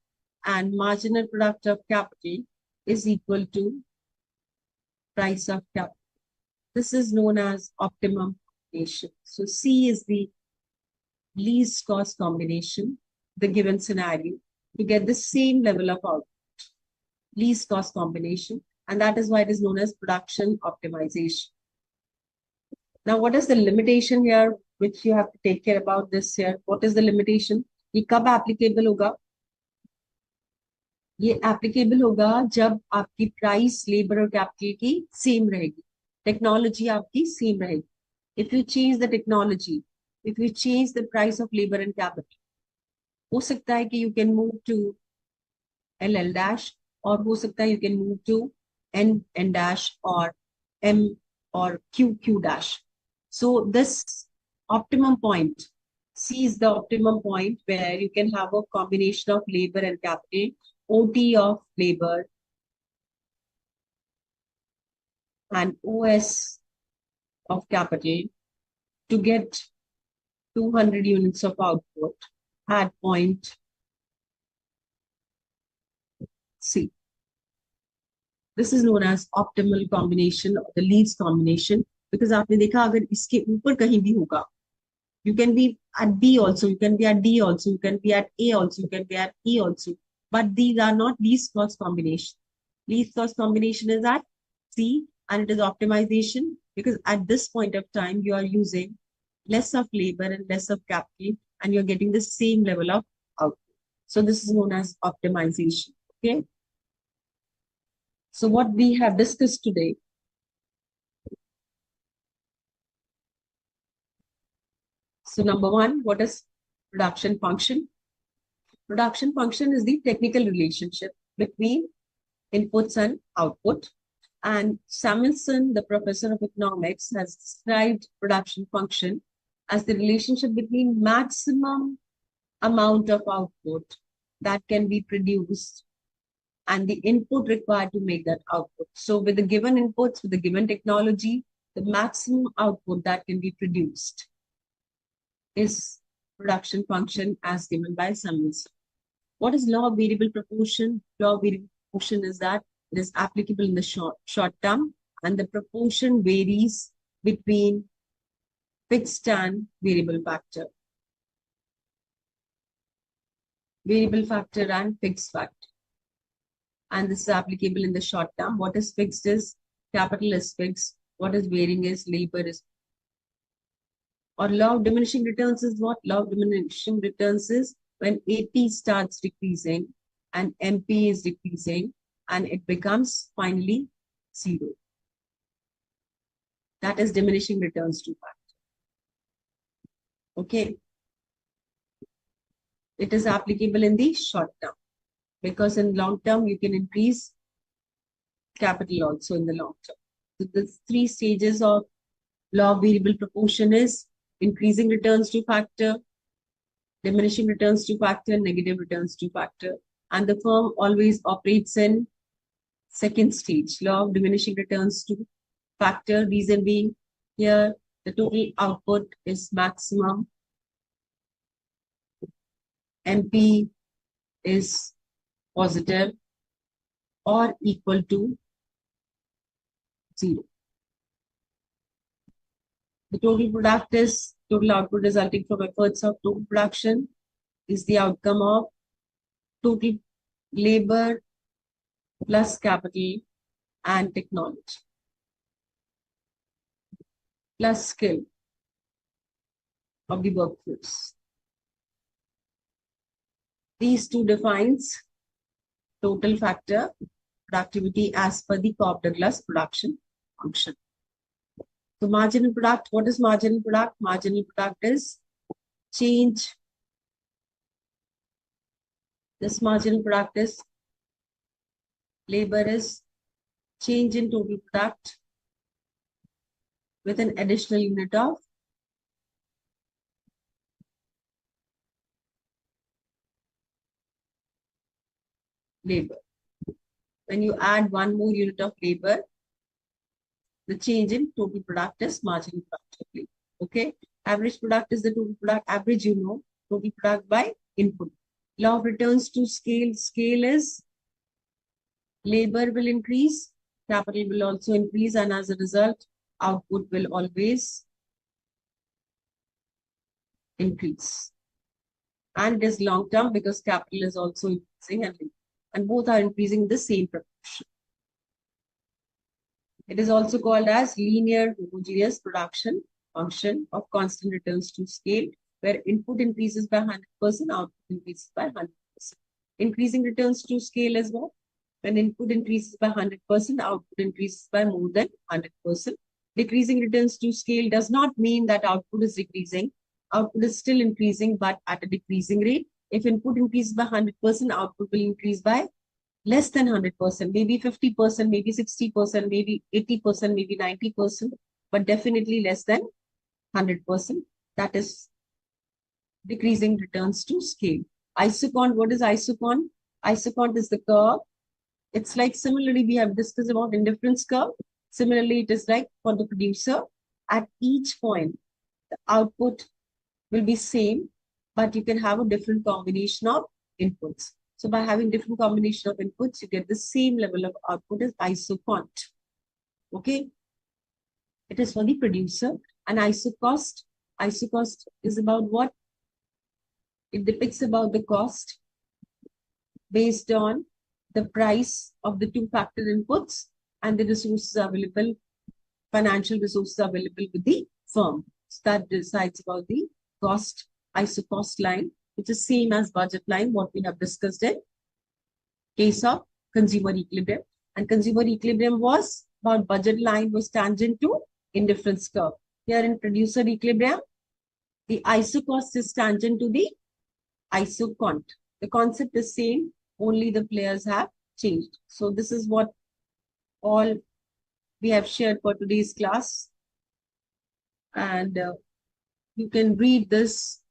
and marginal product of capital is equal to price of capital. This is known as optimum combination. So C is the least cost combination, the given scenario, to get the same level of output, least cost combination, and that is why it is known as production optimization. Now, what is the limitation here which you have to take care about this here? What is the limitation? ये कब applicable होगा? ये applicable होगा जब आपकी price, labor और capital की same रहेगी, technology आपकी same रहेगी. If you change the technology, if you change the price of labor and capital, हो सकता है कि you can move to LL dash, और हो सकता है you can move to N dash or M or Q dash. So this optimum point, C is the optimum point where you can have a combination of labor and capital, OT of labor and OS of capital to get 200 units of output at point C. This is known as optimal combination or the least combination, because आपने देखा अगर इसके ऊपर कहीं भी होगा You can be at B also, you can be at D also, you can be at A also, you can be at E also. But these are not least cost combination. Least cost combination is at C, and it is optimization because at this point of time you are using less of labor and less of capital, and you're getting the same level of output. So this is known as optimization. Okay. So what we have discussed today. So number one, what is production function? Production function is the technical relationship between inputs and output. And Samuelson, the professor of economics, has described production function as the relationship between maximum amount of output that can be produced and the input required to make that output. So with the given inputs, with the given technology, the maximum output that can be produced is production function as given by Samuelson. What is law of variable proportion? Law of variable proportion is that it is applicable in the short term, and the proportion varies between fixed and variable factor. Variable factor and fixed factor. And this is applicable in the short term. What is fixed is capital is fixed. What is varying is labor is. Or law of diminishing returns is what? Law of diminishing returns is when AP starts decreasing and MP is decreasing, and it becomes finally zero. That is diminishing returns to factor. Okay. It is applicable in the short term because in long term you can increase capital also in the long term. So the three stages of law of variable proportion is increasing returns to factor, diminishing returns to factor, negative returns to factor. And the firm always operates in second stage, law of diminishing returns to factor. Reason being, here the total output is maximum. MP is positive or equal to 0. The total product is total output resulting from efforts of total production is the outcome of total labor plus capital and technology plus skill of the workforce. These two defines total factor productivity as per the Cobb-Douglas production function. So marginal product, what is marginal product? Marginal product is change. This marginal product is labor is change in total product with an additional unit of labor. When you add one more unit of labor, the change in total product is marginal product. Okay. Average product is the total product. Average, you know, total product by input. Law of returns to scale. Scale is labor will increase, capital will also increase, and as a result, output will always increase. And it is long term because capital is also increasing, and both are increasing the same proportion. It is also called as linear homogeneous production function of constant returns to scale, where input increases by 100%, output increases by 100%. Increasing returns to scale as well. When input increases by 100%, output increases by more than 100%. Decreasing returns to scale does not mean that output is decreasing. Output is still increasing, but at a decreasing rate. If input increases by 100%, output will increase by less than 100%, maybe 50%, maybe 60%, maybe 80%, maybe 90%, but definitely less than 100%. That is decreasing returns to scale. Isoquant, what is Isoquant? Isoquant is the curve. It's like similarly we have discussed about indifference curve. Similarly, it is like for the producer, at each point, the output will be same, but you can have a different combination of inputs. So by having different combination of inputs, you get the same level of output as Isoquant. Okay. It is for the producer. And Isocost Isocost is about what? It depicts about the cost based on the price of the two factor inputs and the resources available, financial resources available with the firm. So that decides about the cost isocost line, which is same as budget line, what we have discussed in case of consumer equilibrium. And consumer equilibrium was about budget line was tangent to indifference curve. Here in producer equilibrium, the isocost is tangent to the isoquant. The concept is same, only the players have changed. So this is what all we have shared for today's class. And you can read this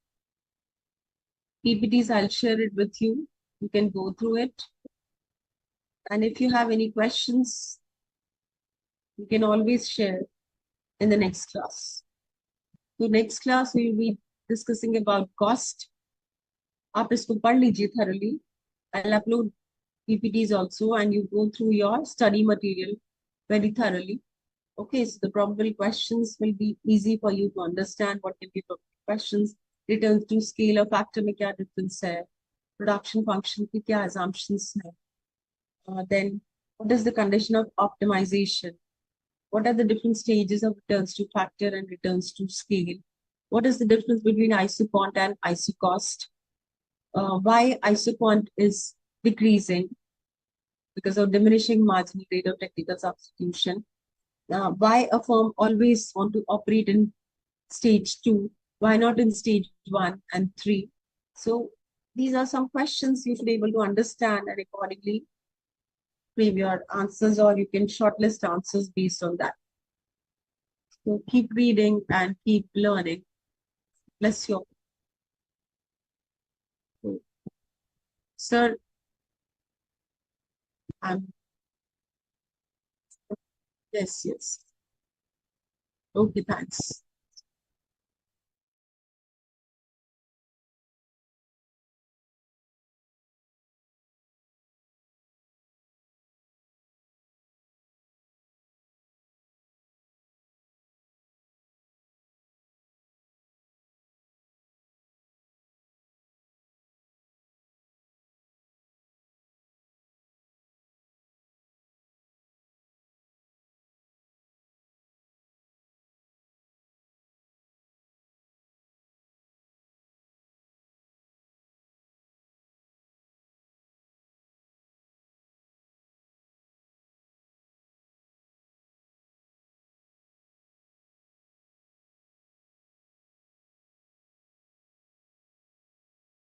PPTs. I'll share it with you. You can go through it. And if you have any questions, you can always share in the next class. So next class, we will be discussing about cost. आप इसको पढ़ लीजिए thoroughly. I'll upload PPTs also, and you go through your study material very thoroughly. Okay, so the probable questions will be easy for you to understand. What can be probable questions? Returns to scale or factor में क्या difference है? Production function की क्या assumptions है? Then what is the condition of optimization? What are the different stages of returns to factor and returns to scale? What is the difference between isoquant and isocost? Why isoquant is decreasing because of diminishing marginal rate of technical substitution? Why a firm always want to operate in stage 2? Why not in stage 1 and 3? So these are some questions you should be able to understand and accordingly frame your answers, or you can shortlist answers based on that. So keep reading and keep learning. Bless you. Sir, yes, yes. Okay, thanks.